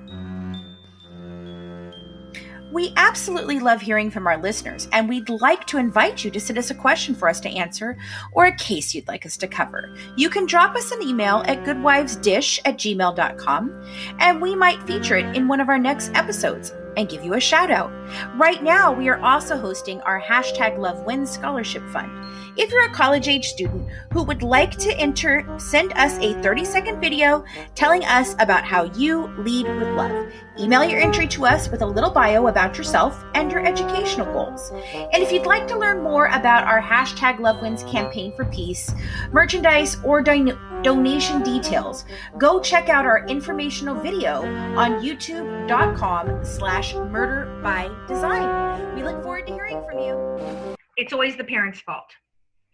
We absolutely love hearing from our listeners, and we'd like to invite you to send us a question for us to answer or a case you'd like us to cover. You can drop us an email at goodwivesdish@gmail.com, and we might feature it in one of our next episodes and give you a shout out. Right now, we are also hosting our #LoveWins Scholarship Fund. If you're a college-age student who would like to enter, send us a 30-second video telling us about how you lead with love. Email your entry to us with a little bio about yourself and your educational goals. And if you'd like to learn more about our #LoveWins campaign for peace, merchandise, or donation details, go check out our informational video on youtube.com/murderbydesign. We look forward to hearing from you. It's always the parents' fault.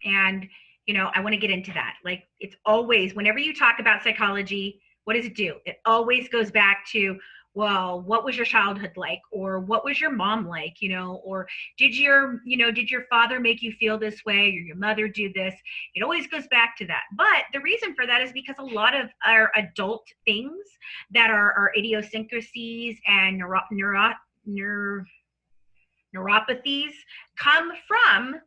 And, you know, I want to get into that. Like, it's always, whenever you talk about psychology, what does it do? It always goes back to, well, what was your childhood like? Or what was your mom like? You know, or did your father make you feel this way? Or your mother do this? It always goes back to that. But the reason for that is because a lot of our adult things that are our idiosyncrasies and neuropathies come from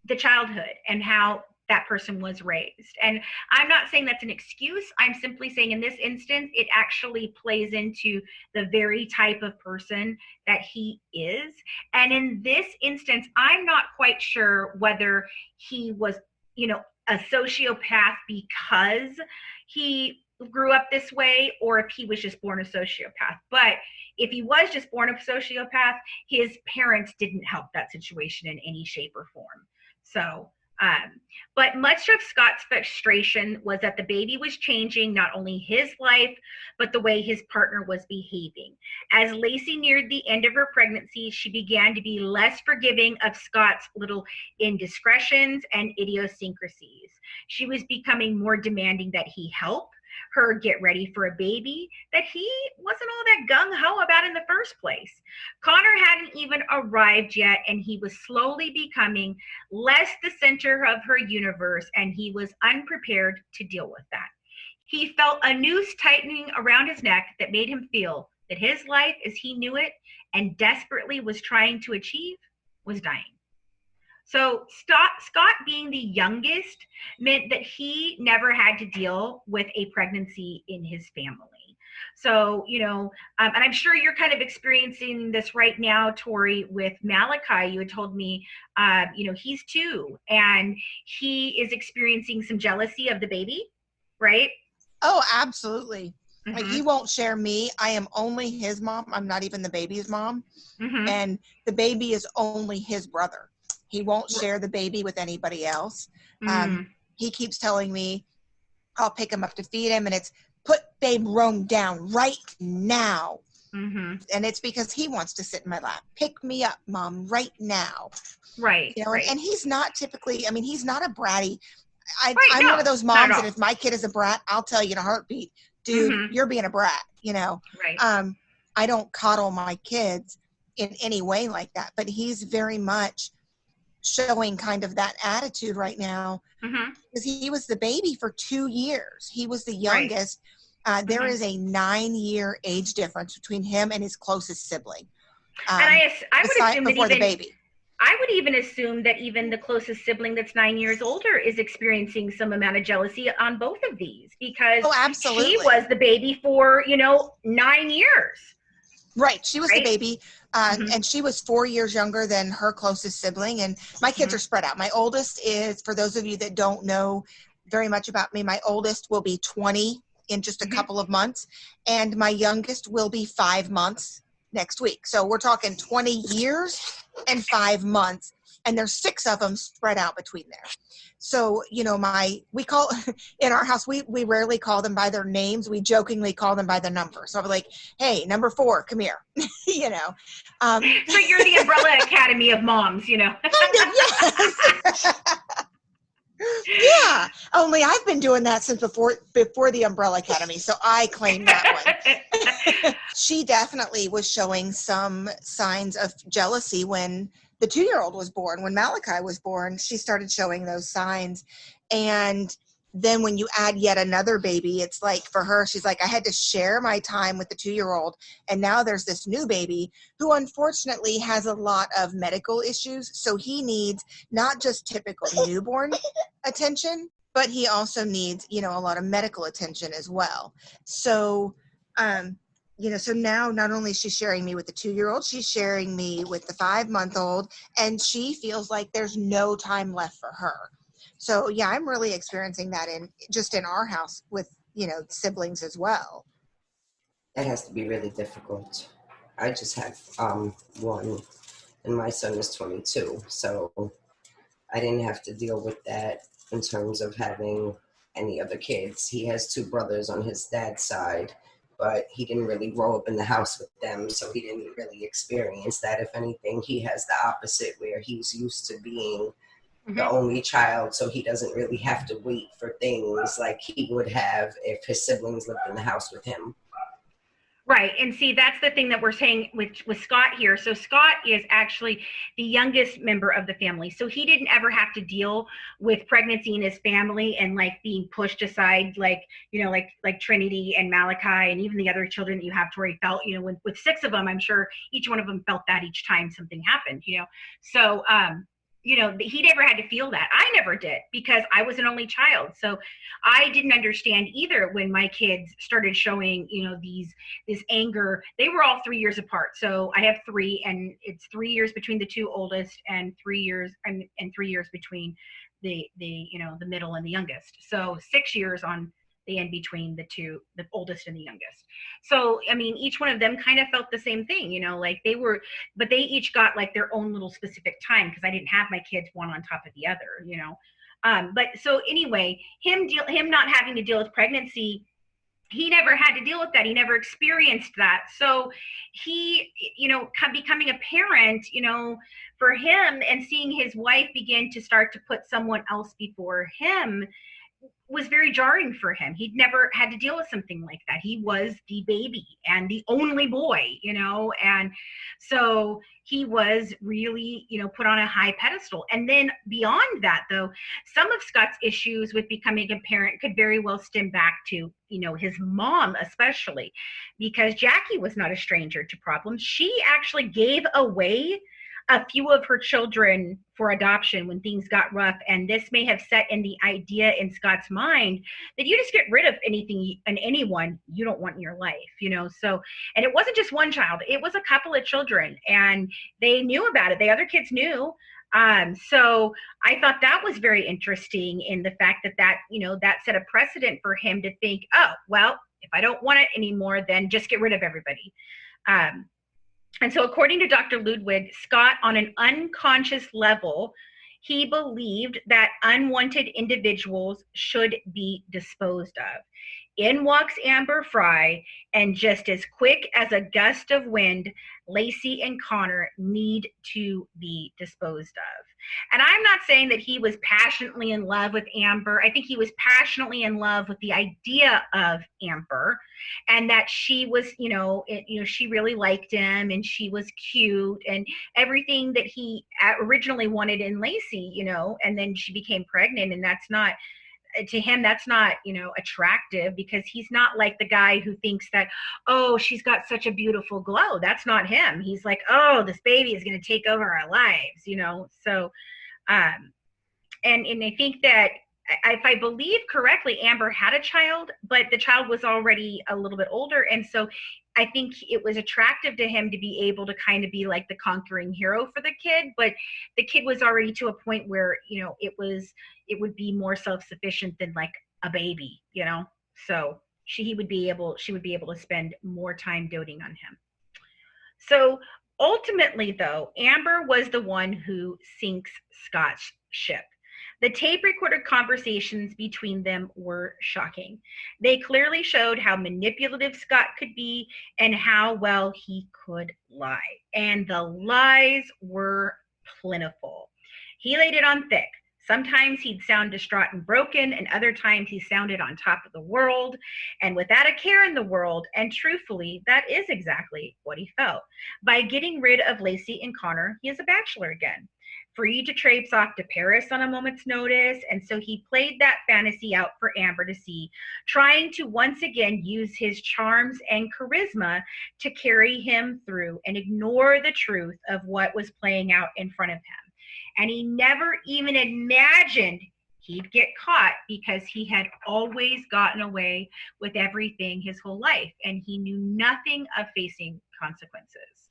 the childhood and how that person was raised. And I'm not saying that's an excuse. I'm simply saying in this instance, it actually plays into the very type of person that he is. And in this instance, I'm not quite sure whether he was, a sociopath because he grew up this way, or if he was just born a sociopath. But if he was just born a sociopath, his parents didn't help that situation in any shape or form. So, but much of Scott's frustration was that the baby was changing not only his life, but the way his partner was behaving. As Lacey neared the end of her pregnancy, she began to be less forgiving of Scott's little indiscretions and idiosyncrasies. She was becoming more demanding that he help her get ready for a baby that he wasn't all that gung-ho about in the first place. Connor hadn't even arrived yet, and he was slowly becoming less the center of her universe, and he was unprepared to deal with that. He felt a noose tightening around his neck that made him feel that his life as he knew it and desperately was trying to achieve was dying. So Scott being the youngest meant that he never had to deal with a pregnancy in his family. So, and I'm sure you're kind of experiencing this right now, Tori, with Malachi. You had told me, he's 2 and he is experiencing some jealousy of the baby, right? Oh, absolutely. Mm-hmm. Like, he won't share me. I am only his mom. I'm not even the baby's mom. Mm-hmm. And the baby is only his brother. He won't share the baby with anybody else. He keeps telling me I'll pick him up to feed him, and it's put babe Rome down right now. Mm-hmm. And it's because he wants to sit in my lap. Pick me up, Mom, right now. Right. Right. And he's not typically, he's not a bratty. I'm no, one of those moms that if my kid is a brat, I'll tell you in a heartbeat, dude, you're being a brat, Right. I don't coddle my kids in any way like that, but he's very much showing kind of that attitude right now because he was the baby for 2 years. He was the youngest. Right. There is a 9-year age difference between him and his closest sibling. And I would assume before the baby. I would even assume that even the closest sibling that's 9 years older is experiencing some amount of jealousy on both of these because absolutely. She was the baby for, 9 years. Right. She was the baby. And she was 4 years younger than her closest sibling. And my kids are spread out. My oldest is, for those of you that don't know very much about me, my oldest will be 20 in just a couple of months. And my youngest will be 5 months next week. So we're talking 20 years and 5 months. And there's 6 of them spread out between there. So, we call, in our house, we rarely call them by their names. We jokingly call them by the number. So I'm like, hey, number 4, come here, So you're the Umbrella Academy of moms, Kind of, yes. Yeah. Only I've been doing that since before the Umbrella Academy. So I claim that one. She definitely was showing some signs of jealousy when the 2-year-old was born. When Malachi was born, she started showing those signs. And then when you add yet another baby, it's like for her, she's like, I had to share my time with the 2-year-old. And now there's this new baby who unfortunately has a lot of medical issues. So he needs not just typical newborn attention, but he also needs, a lot of medical attention as well. So, so now not only is she sharing me with the 2-year-old, she's sharing me with the 5-month-old, and she feels like there's no time left for her. So yeah, I'm really experiencing that in our house with, siblings as well. It has to be really difficult. I just have one, and my son is 22, so I didn't have to deal with that in terms of having any other kids. He has 2 brothers on his dad's side, but he didn't really grow up in the house with them, so he didn't really experience that. If anything, he has the opposite, where he's used to being the only child, so he doesn't really have to wait for things like he would have if his siblings lived in the house with him. Right. And see, that's the thing that we're saying with Scott here. So Scott is actually the youngest member of the family. So he didn't ever have to deal with pregnancy in his family and like being pushed aside, like Trinity and Malachi and even the other children that you have, Tori, felt, with 6 of them, I'm sure each one of them felt that each time something happened, So he never had to feel that. I never did, because I was an only child. So I didn't understand either when my kids started showing, this anger. They were all 3 years apart. So I have three, and it's 3 years between the two oldest, and 3 years and 3 years between the middle and the youngest. So 6 years on the end between the two, the oldest and the youngest. So, I mean, each one of them kind of felt the same thing, like but they each got like their own little specific time, because I didn't have my kids one on top of the other, but so anyway, him not having to deal with pregnancy, he never had to deal with that. He never experienced that. So he, becoming a parent, for him, and seeing his wife begin to start to put someone else before him, was very jarring for him. He'd never had to deal with something like that. He was the baby and the only boy, and so he was really, put on a high pedestal. And then beyond that, though, some of Scott's issues with becoming a parent could very well stem back to, his mom, especially, because Jackie was not a stranger to problems. She actually gave away a few of her children for adoption when things got rough. And this may have set in the idea in Scott's mind that you just get rid of anything and anyone you don't want in your life, So, and it wasn't just one child, it was a couple of children, and they knew about it. The other kids knew. So I thought that was very interesting in the fact that set a precedent for him to think, oh, well, if I don't want it anymore, then just get rid of everybody. And so according to Dr. Ludwig, Scott, on an unconscious level, he believed that unwanted individuals should be disposed of. In walks Amber Fry, and just as quick as a gust of wind, Lacey and Connor need to be disposed of. And I'm not saying that he was passionately in love with Amber. I think he was passionately in love with the idea of Amber, and that she was, she really liked him, and she was cute, and everything that he originally wanted in Lacey, and then she became pregnant, and that's not, to him, that's not, attractive, because he's not like the guy who thinks that, oh, she's got such a beautiful glow. That's not him. He's like, oh, this baby is going to take over our lives, So, and I think that if I believe correctly, Amber had a child, but the child was already a little bit older. And so I think it was attractive to him to be able to kind of be like the conquering hero for the kid, but the kid was already to a point where, it would be more self-sufficient than like a baby, so she would be able to spend more time doting on him. So ultimately, though, Amber was the one who sinks Scott's ship. The tape-recorded conversations between them were shocking. They clearly showed how manipulative Scott could be and how well he could lie. And the lies were plentiful. He laid it on thick. Sometimes he'd sound distraught and broken, and other times he sounded on top of the world and without a care in the world. And truthfully, that is exactly what he felt. By getting rid of Lacey and Connor, he is a bachelor again, free to traipse off to Paris on a moment's notice. And so he played that fantasy out for Amber to see, trying to once again use his charms and charisma to carry him through and ignore the truth of what was playing out in front of him. And he never even imagined he'd get caught, because he had always gotten away with everything his whole life, and he knew nothing of facing consequences.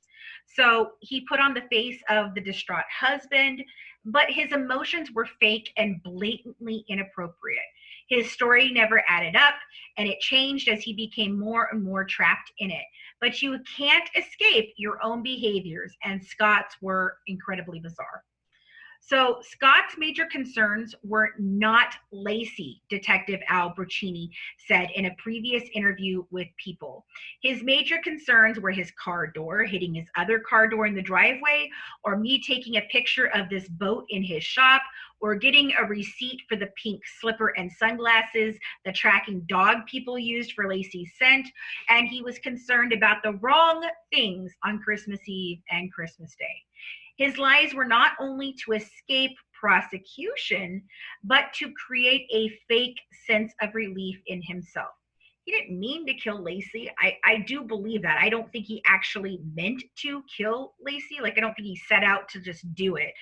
So he put on the face of the distraught husband, but his emotions were fake and blatantly inappropriate. His story never added up, and it changed as he became more and more trapped in it. But you can't escape your own behaviors, and Scott's were incredibly bizarre. So Scott's major concerns were not Lacey, Detective Al Brocchini said in a previous interview with People. His major concerns were his car door hitting his other car door in the driveway, or me taking a picture of this boat in his shop, or getting a receipt for the pink slipper and sunglasses the tracking dog people used for Lacey's scent. And he was concerned about the wrong things on Christmas Eve and Christmas Day. His lies were not only to escape prosecution, but to create a fake sense of relief in himself. he didn't mean to kill Lacey. I do believe that. I don't think he actually meant to kill Lacey. Like, I don't think he set out to just do it.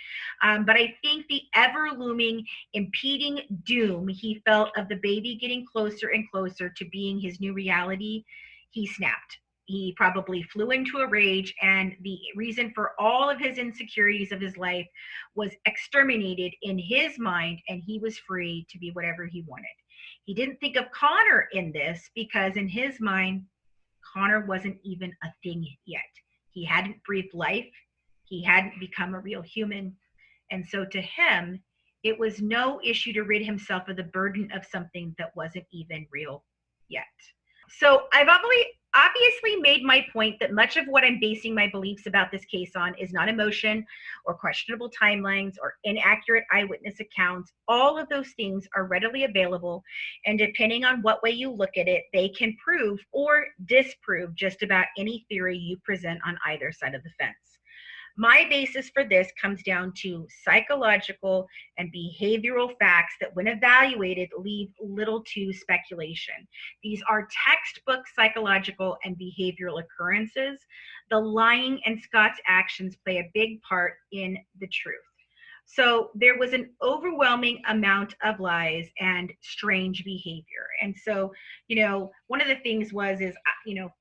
But I think the ever-looming, impeding doom he felt of the baby getting closer and closer to being his new reality, he snapped. He probably flew into a rage, and the reason for all of his insecurities of his life was exterminated in his mind, and he was free to be whatever he wanted. He didn't think of Connor in this because in his mind, Connor wasn't even a thing yet. He hadn't breathed life. He hadn't become a real human. And so to him, it was no issue to rid himself of the burden of something that wasn't even real yet. So I've obviously made my point that much of what I'm basing my beliefs about this case on is not emotion or questionable timelines or inaccurate eyewitness accounts. All of those things are readily available, and depending on what way you look at it, they can prove or disprove just about any theory you present on either side of the fence. My basis for this comes down to psychological and behavioral facts that, when evaluated, leave little to speculation. These are textbook psychological and behavioral occurrences. The lying and Scott's actions play a big part in the truth. So there was an overwhelming amount of lies and strange behavior. And so, one of the things was,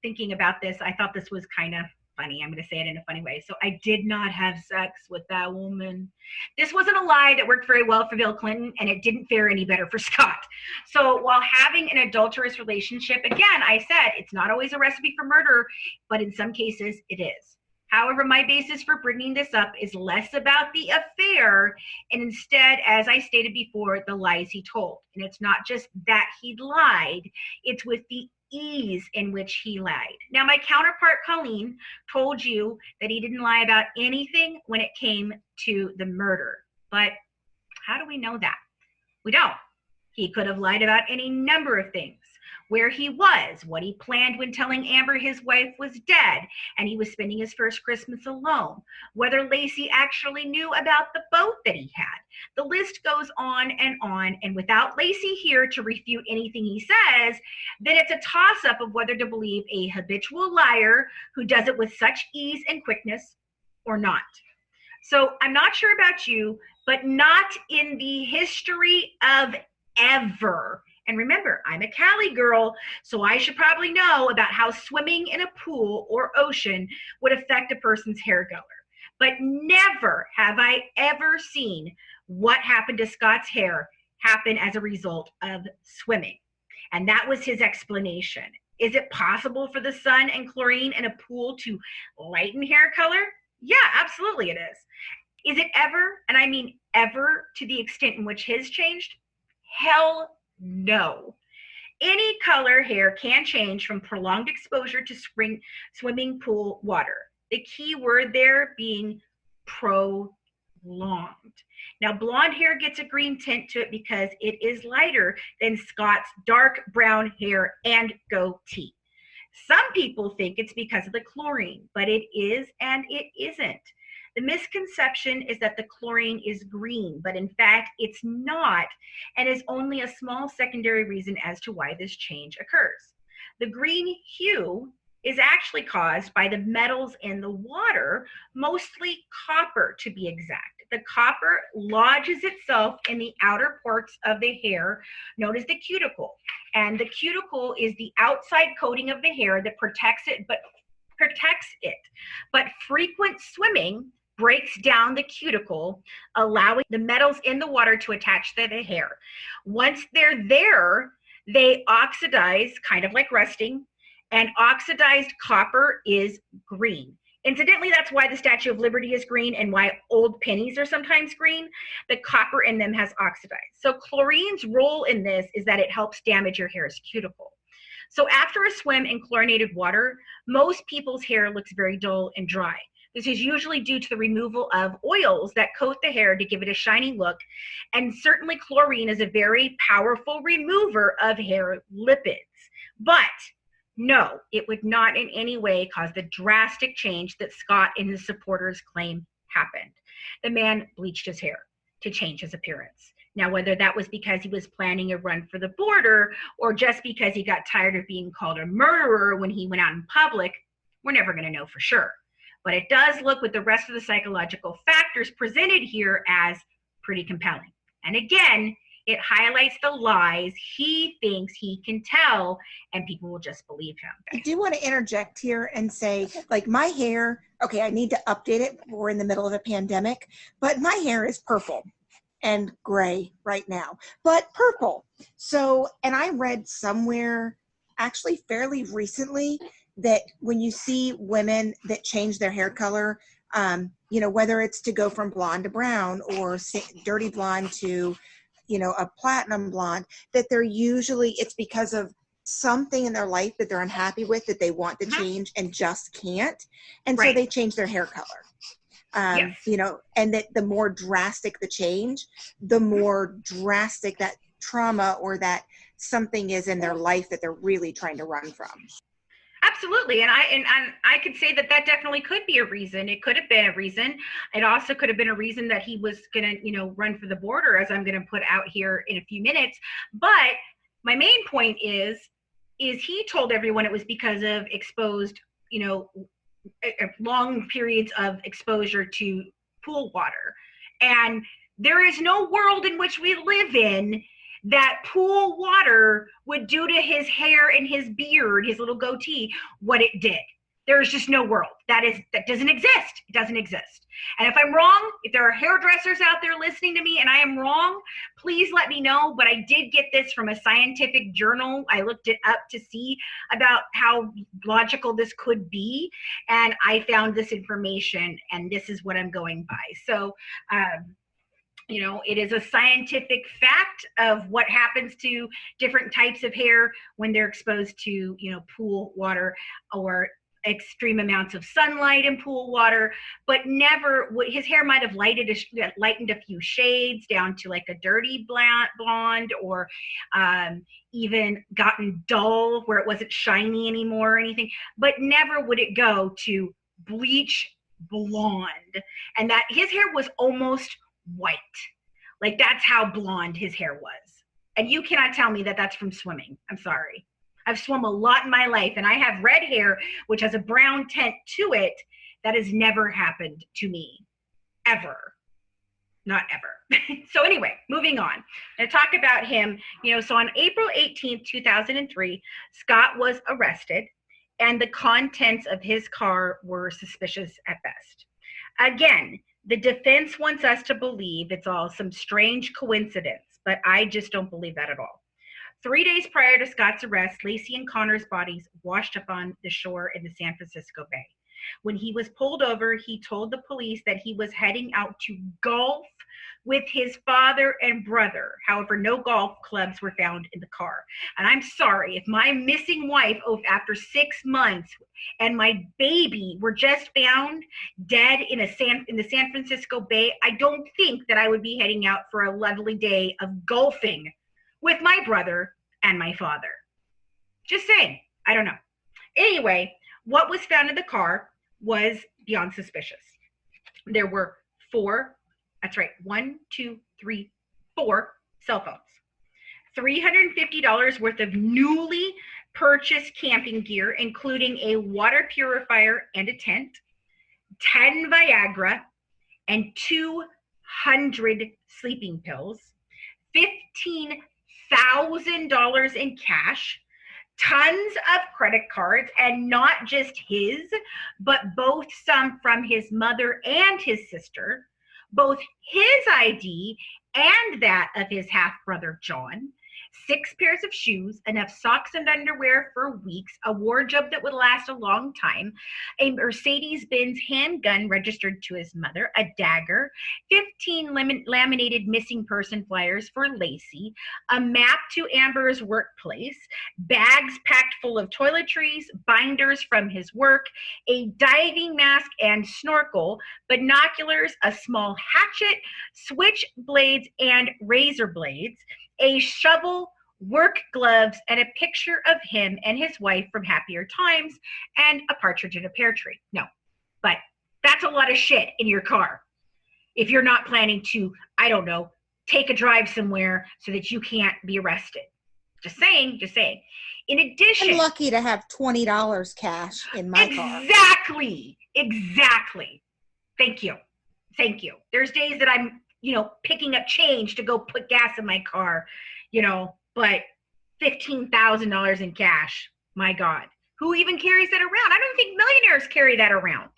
thinking about this, I thought this was kind of funny. I'm going to say it in a funny way. So I did not have sex with that woman. This wasn't a lie that worked very well for Bill Clinton, and it didn't fare any better for Scott. So while having an adulterous relationship, again, I said it's not always a recipe for murder, but in some cases it is. However, my basis for bringing this up is less about the affair and instead, as I stated before, the lies he told. And it's not just that he lied, it's with the ease in which he lied. Now, my counterpart, Colleen, told you that he didn't lie about anything when it came to the murder. But how do we know that? We don't. He could have lied about any number of things. Where he was, what he planned when telling Amber his wife was dead and he was spending his first Christmas alone, whether Lacey actually knew about the boat that he had. The list goes on, and without Lacey here to refute anything he says, then it's a toss-up of whether to believe a habitual liar who does it with such ease and quickness or not. So I'm not sure about you, but not in the history of ever. And remember, I'm a Cali girl, so I should probably know about how swimming in a pool or ocean would affect a person's hair color. But never have I ever seen what happened to Scott's hair happen as a result of swimming. And that was his explanation. Is it possible for the sun and chlorine in a pool to lighten hair color? Yeah, absolutely it is. Is it ever, and I mean ever, to the extent in which his changed? Hell no. Any color hair can change from prolonged exposure to swimming pool water. The key word there being prolonged. Now, blonde hair gets a green tint to it because it is lighter than Scott's dark brown hair and goatee. Some people think it's because of the chlorine, but it is and it isn't. The misconception is that the chlorine is green, but in fact, it's not, and is only a small secondary reason as to why this change occurs. The green hue is actually caused by the metals in the water, mostly copper to be exact. The copper lodges itself in the outer parts of the hair, known as the cuticle. And the cuticle is the outside coating of the hair that protects it. But frequent swimming breaks down the cuticle, allowing the metals in the water to attach to the hair. Once they're there, they oxidize, kind of like rusting, and oxidized copper is green. Incidentally, that's why the Statue of Liberty is green and why old pennies are sometimes green. The copper in them has oxidized. So chlorine's role in this is that it helps damage your hair's cuticle. So after a swim in chlorinated water, most people's hair looks very dull and dry. This is usually due to the removal of oils that coat the hair to give it a shiny look. And certainly chlorine is a very powerful remover of hair lipids. But no, it would not in any way cause the drastic change that Scott and his supporters claim happened. The man bleached his hair to change his appearance. Now, whether that was because he was planning a run for the border or just because he got tired of being called a murderer when he went out in public, we're never going to know for sure. But it does look with the rest of the psychological factors presented here as pretty compelling. And again, it highlights the lies he thinks he can tell, and people will just believe him. I do want to interject here and say, like, my hair, okay, I need to update it. We're in the middle of a pandemic, but my hair is purple and gray right now, but purple. So, and I read somewhere, actually fairly recently, that when you see women that change their hair color, you know, whether it's to go from blonde to brown or dirty blonde to, you know, a platinum blonde, that they're usually, it's because of something in their life that they're unhappy with, that they want to change and just can't. And so they change their hair color. You know, and that the more drastic the change, the more drastic that trauma or that something is in their life that they're really trying to run from. Absolutely. And I could say that that definitely could be a reason. It could have been a reason. It also could have been a reason that he was going to, you know, run for the border, as I'm going to put out here in a few minutes. But my main point is he told everyone it was because of exposed, you know, long periods of exposure to pool water. And there is no world in which we live in that pool water would do to his hair and his beard, his little goatee, what it did. There's just no world. That doesn't exist. It doesn't exist. And if I'm wrong, if there are hairdressers out there listening to me and I am wrong, please let me know. But I did get this from a scientific journal. I looked it up to see about how logical this could be. And I found this information, and this is what I'm going by. So, you know, it is a scientific fact of what happens to different types of hair when they're exposed to, you know, pool water or extreme amounts of sunlight in pool water, but never, his hair might have lightened a few shades down to like a dirty blonde or even gotten dull where it wasn't shiny anymore or anything, but never would it go to bleach blonde. And that his hair was almost white. Like, that's how blonde his hair was. And you cannot tell me that that's from swimming. I'm sorry. I've swum a lot in my life, and I have red hair, which has a brown tint to it. That has never happened to me, ever. Not ever. So anyway, moving on. To talk about him, you know, so on April 18th, 2003, Scott was arrested, and the contents of his car were suspicious at best. Again, the defense wants us to believe it's all some strange coincidence, but I just don't believe that at all. 3 days prior to Scott's arrest, Lacey and Connor's bodies washed up on the shore in the San Francisco Bay. When he was pulled over, he told the police that he was heading out to golf with his father and brother. However, no golf clubs were found in the car. And I'm sorry, if my missing wife, after 6 months, and my baby were just found dead in the San Francisco Bay, I don't think that I would be heading out for a lovely day of golfing with my brother and my father. Just saying. I don't know. Anyway, what was found in the car was beyond suspicious. There were 4 cell phones, $350 worth of newly purchased camping gear, including a water purifier and a tent, 10 Viagra, and 200 sleeping pills, $15,000 in cash, tons of credit cards, and not just his, but both some from his mother and his sister, both his ID and that of his half-brother John, 6 pairs of shoes, enough socks and underwear for weeks, a wardrobe that would last a long time, a Mercedes-Benz handgun registered to his mother, a dagger, 15 laminated missing person flyers for Lacey, a map to Amber's workplace, bags packed full of toiletries, binders from his work, a diving mask and snorkel, binoculars, a small hatchet, switchblades and razor blades, a shovel, work gloves, and a picture of him and his wife from happier times, and a partridge in a pear tree. No, but that's a lot of shit in your car if you're not planning to, I don't know, take a drive somewhere so that you can't be arrested. Just saying. In addition, I'm lucky to have $20 cash in my car. Exactly. Thank you. There's days that I'm, picking up change to go put gas in my car, but $15,000 in cash, my God. Who even carries that around? I don't think millionaires carry that around,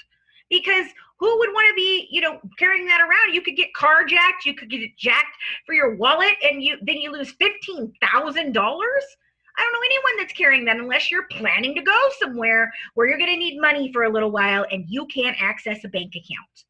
because who would want to be, carrying that around? You could get carjacked, you could get it jacked for your wallet, and then you lose $15,000. I don't know anyone that's carrying that unless you're planning to go somewhere where you're going to need money for a little while and you can't access a bank account.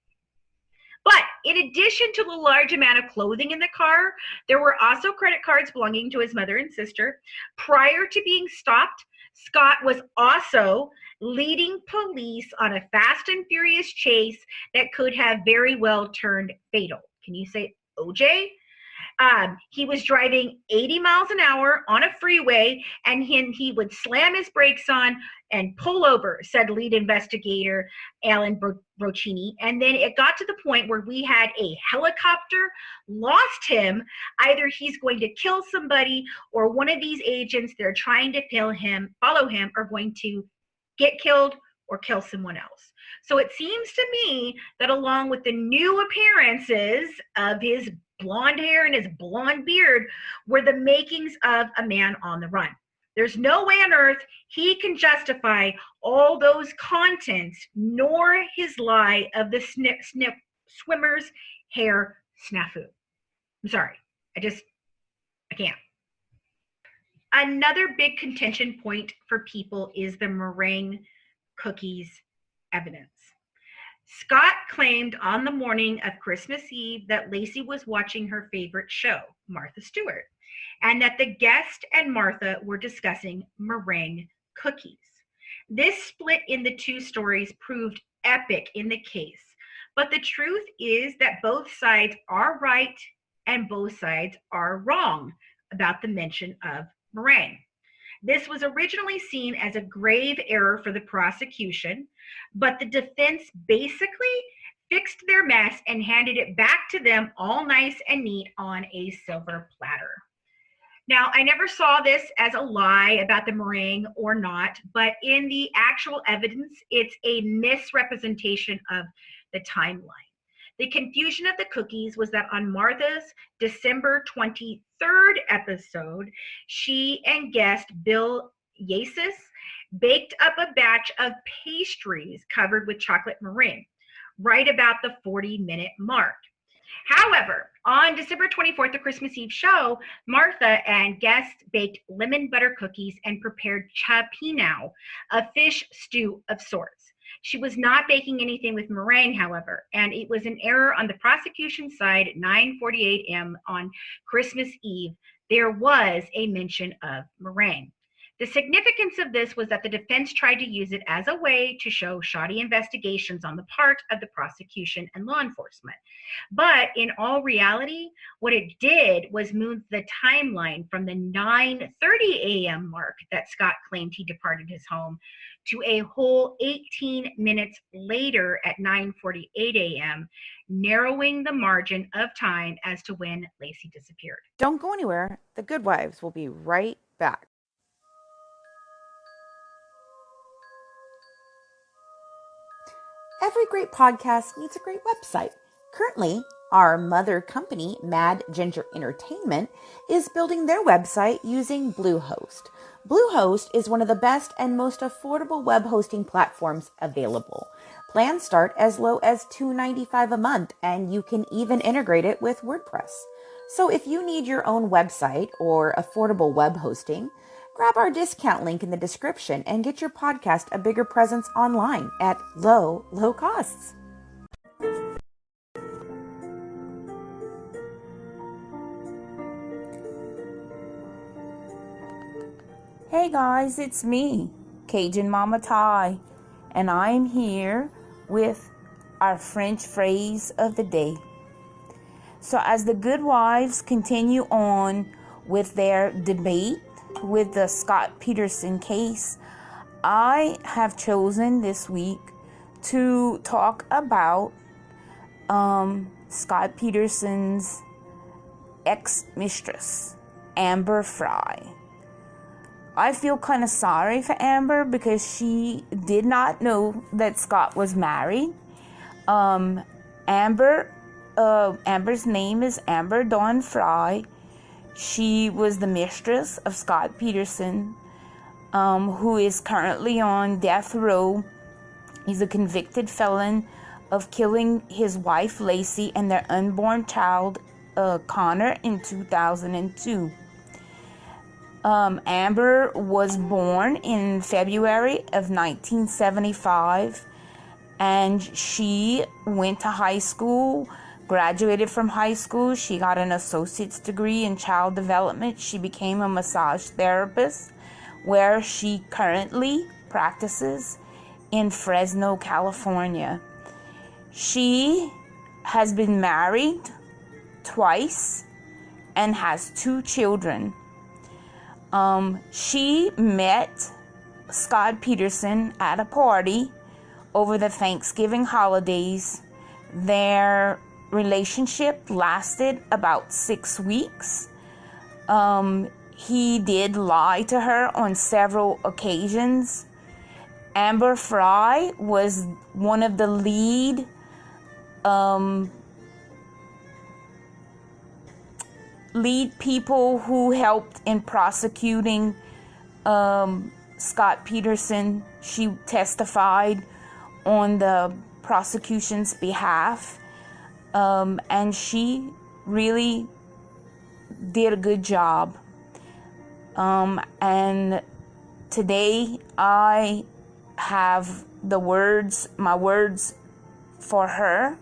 But in addition to the large amount of clothing in the car, there were also credit cards belonging to his mother and sister. Prior to being stopped, Scott was also leading police on a fast and furious chase that could have very well turned fatal. Can you say OJ? He was driving 80 miles an hour on a freeway, and he would slam his brakes on and pull over, said lead investigator Alan Broccini. And then it got to the point where we had a helicopter lost him. Either he's going to kill somebody, or one of these agents they're trying to follow him are going to get killed or kill someone else. So it seems to me that along with the new appearances of his blonde hair and his blonde beard were the makings of a man on the run. There's no way on earth he can justify all those contents, nor his lie of the swimmer's hair snafu. I'm sorry. I can't. Another big contention point for people is the meringue cookies evidence. Scott claimed on the morning of Christmas Eve that Lacey was watching her favorite show, Martha Stewart, and that the guest and Martha were discussing meringue cookies. This split in the two stories proved epic in the case, but the truth is that both sides are right and both sides are wrong about the mention of meringue. This was originally seen as a grave error for the prosecution, but the defense basically fixed their mess and handed it back to them all nice and neat on a silver platter. Now, I never saw this as a lie about the meringue or not, but in the actual evidence, it's a misrepresentation of the timeline. The confusion of the cookies was that on Martha's December 23rd episode, she and guest Bill Yasis baked up a batch of pastries covered with chocolate meringue, right about the 40-minute mark. However, on December 24th, the Christmas Eve show, Martha and guest baked lemon butter cookies and prepared chapinao, a fish stew of sorts. She was not baking anything with meringue, however, and it was an error on the prosecution side at 9:48 a.m. on Christmas Eve. There was a mention of meringue. The significance of this was that the defense tried to use it as a way to show shoddy investigations on the part of the prosecution and law enforcement. But in all reality, what it did was move the timeline from the 9:30 a.m. mark that Scott claimed he departed his home to a whole 18 minutes later at 9:48 a.m., narrowing the margin of time as to when Lacey disappeared. Don't go anywhere. The Good Wives will be right back. Every great podcast needs a great website. Currently, our mother company, Mad Ginger Entertainment, is building their website using Bluehost. Bluehost is one of the best and most affordable web hosting platforms available. Plans start as low as $2.95 a month, and you can even integrate it with WordPress. So if you need your own website or affordable web hosting, grab our discount link in the description and get your podcast a bigger presence online at low costs. Hey guys, it's me, Cajun Mama Ty, and I'm here with our French phrase of the day. So as the Good Wives continue on with their debate with the Scott Peterson case, I have chosen this week to talk about Scott Peterson's ex-mistress, Amber Frey. I feel kind of sorry for Amber because she did not know that Scott was married. Amber's name is Amber Dawn Frey. She was the mistress of Scott Peterson, who is currently on death row. He's a convicted felon of killing his wife Lacey and their unborn child Connor in 2002. Amber was born in February of 1975, and she went to high school, graduated from high school. She got an associate's degree in child development. She became a massage therapist, where she currently practices in Fresno, California. She has been married twice and has 2 children. She met Scott Peterson at a party over the Thanksgiving holidays. Their relationship lasted about 6 weeks. He did lie to her on several occasions. Amber Frey was one of the lead people who helped in prosecuting Scott Peterson. She testified on the prosecution's behalf, and she really did a good job. And today I have my words for her.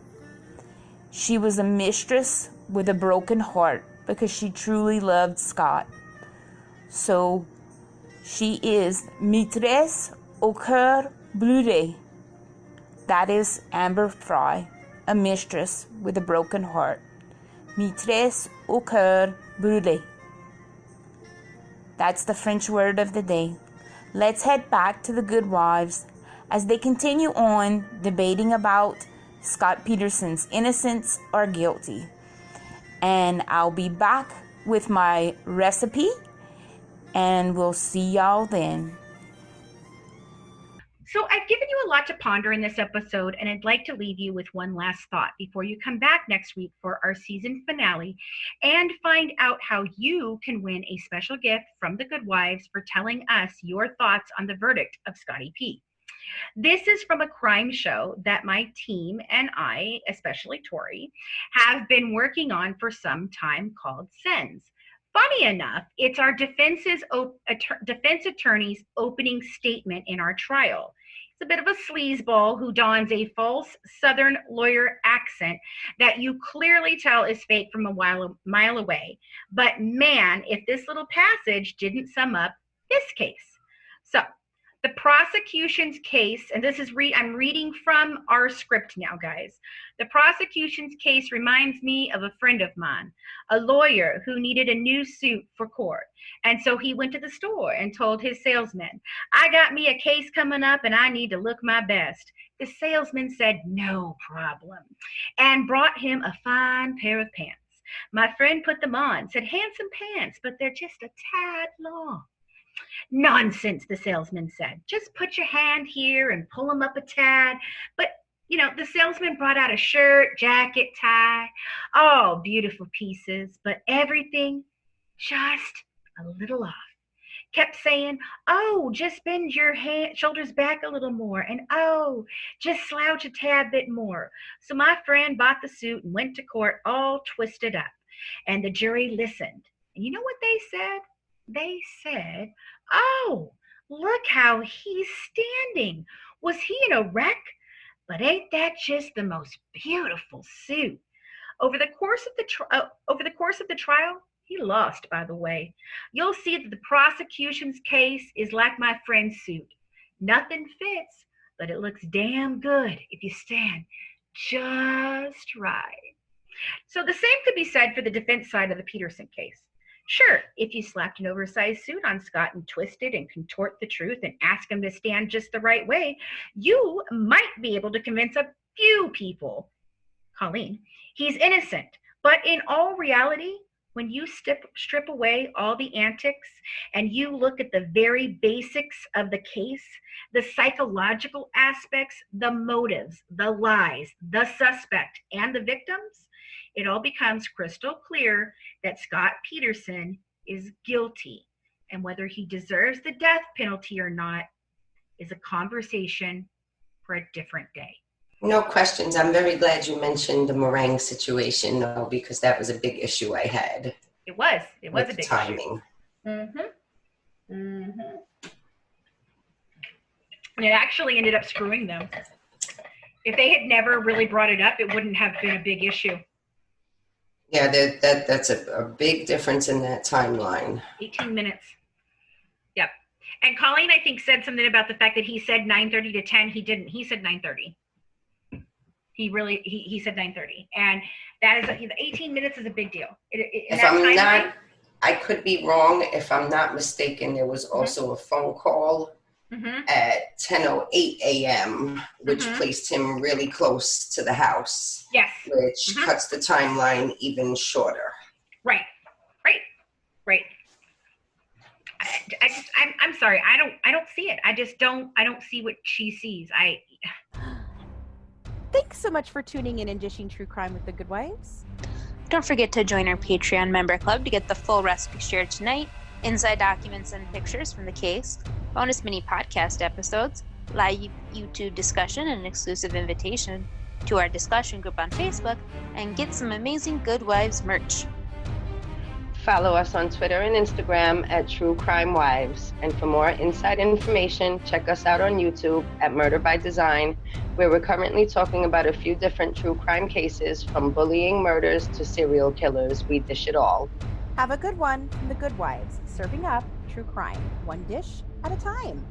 She was a mistress with a broken heart because she truly loved Scott. So she is maîtresse au cœur brûlé. That is Amber Frey, a mistress with a broken heart. Maîtresse au cœur brûlé. That's the French word of the day. Let's head back to the Good Wives as they continue on debating about Scott Peterson's innocence or guilty. And I'll be back with my recipe, and we'll see y'all then. So I've given you a lot to ponder in this episode, and I'd like to leave you with one last thought before you come back next week for our season finale and find out how you can win a special gift from the Good Wives for telling us your thoughts on the verdict of Scotty P. This is from a crime show that my team and I, especially Tori, have been working on for some time called Sens. Funny enough, it's our defense attorney's opening statement in our trial. It's a bit of a sleazeball who dons a false Southern lawyer accent that you clearly tell is fake from a mile away. But man, if this little passage didn't sum up this case. So, the prosecution's case, and this is I'm reading from our script now, guys. The prosecution's case reminds me of a friend of mine, a lawyer who needed a new suit for court. And so he went to the store and told his salesman, I got me a case coming up and I need to look my best. The salesman said, no problem, and brought him a fine pair of pants. My friend put them on, said, handsome pants, but they're just a tad long. Nonsense, the salesman said. Just put your hand here and pull them up a tad. But, the salesman brought out a shirt, jacket, tie, all beautiful pieces, but everything just a little off. Kept saying, oh, just bend your shoulders back a little more, and oh, just slouch a tad bit more. So my friend bought the suit and went to court all twisted up, and the jury listened. And you know what they said? They said, oh, look how he's standing. Was he in a wreck? But ain't that just the most beautiful suit? Over the course of the trial, he lost, by the way. You'll see that the prosecution's case is like my friend's suit. Nothing fits, but it looks damn good if you stand just right. So the same could be said for the defense side of the Peterson case. Sure, if you slapped an oversized suit on Scott and twisted and contort the truth and ask him to stand just the right way, you might be able to convince a few people, Colleen, he's innocent. But in all reality, when you strip away all the antics and you look at the very basics of the case, the psychological aspects, the motives, the lies, the suspect, and the victims, it all becomes crystal clear that Scott Peterson is guilty. And whether he deserves the death penalty or not is a conversation for a different day. No questions. I'm very glad you mentioned the meringue situation, though, because that was a big issue I had. It was a big timing. Issue. And it actually ended up screwing them. If they had never really brought it up, it wouldn't have been a big issue. Yeah, that's a big difference in that timeline. 18 minutes. Yep. And Colleen, I think, said something about the fact that he said 9:30 to 10. He didn't. He said 9:30. He said 9:30. And that is 18 minutes is a big deal. I could be wrong. If I'm not mistaken, there was also a phone call at 10:08 a.m., which placed him really close to the house. Yes. Which cuts the timeline even shorter. Right. I'm sorry. I don't see it. I don't see what she sees. Thanks so much for tuning in and dishing true crime with the Good Wives. Don't forget to join our Patreon member club to get the full recipe shared tonight, inside documents and pictures from the case, bonus mini podcast episodes, live YouTube discussion, and an exclusive invitation to our discussion group on Facebook, and get some amazing Good Wives merch. Follow us on Twitter and Instagram at True Crime Wives. And for more inside information, check us out on YouTube at Murder by Design, where we're currently talking about a few different true crime cases, from bullying murders to serial killers. We dish it all. Have a good one from the Good Wives, serving up true crime, one dish at a time.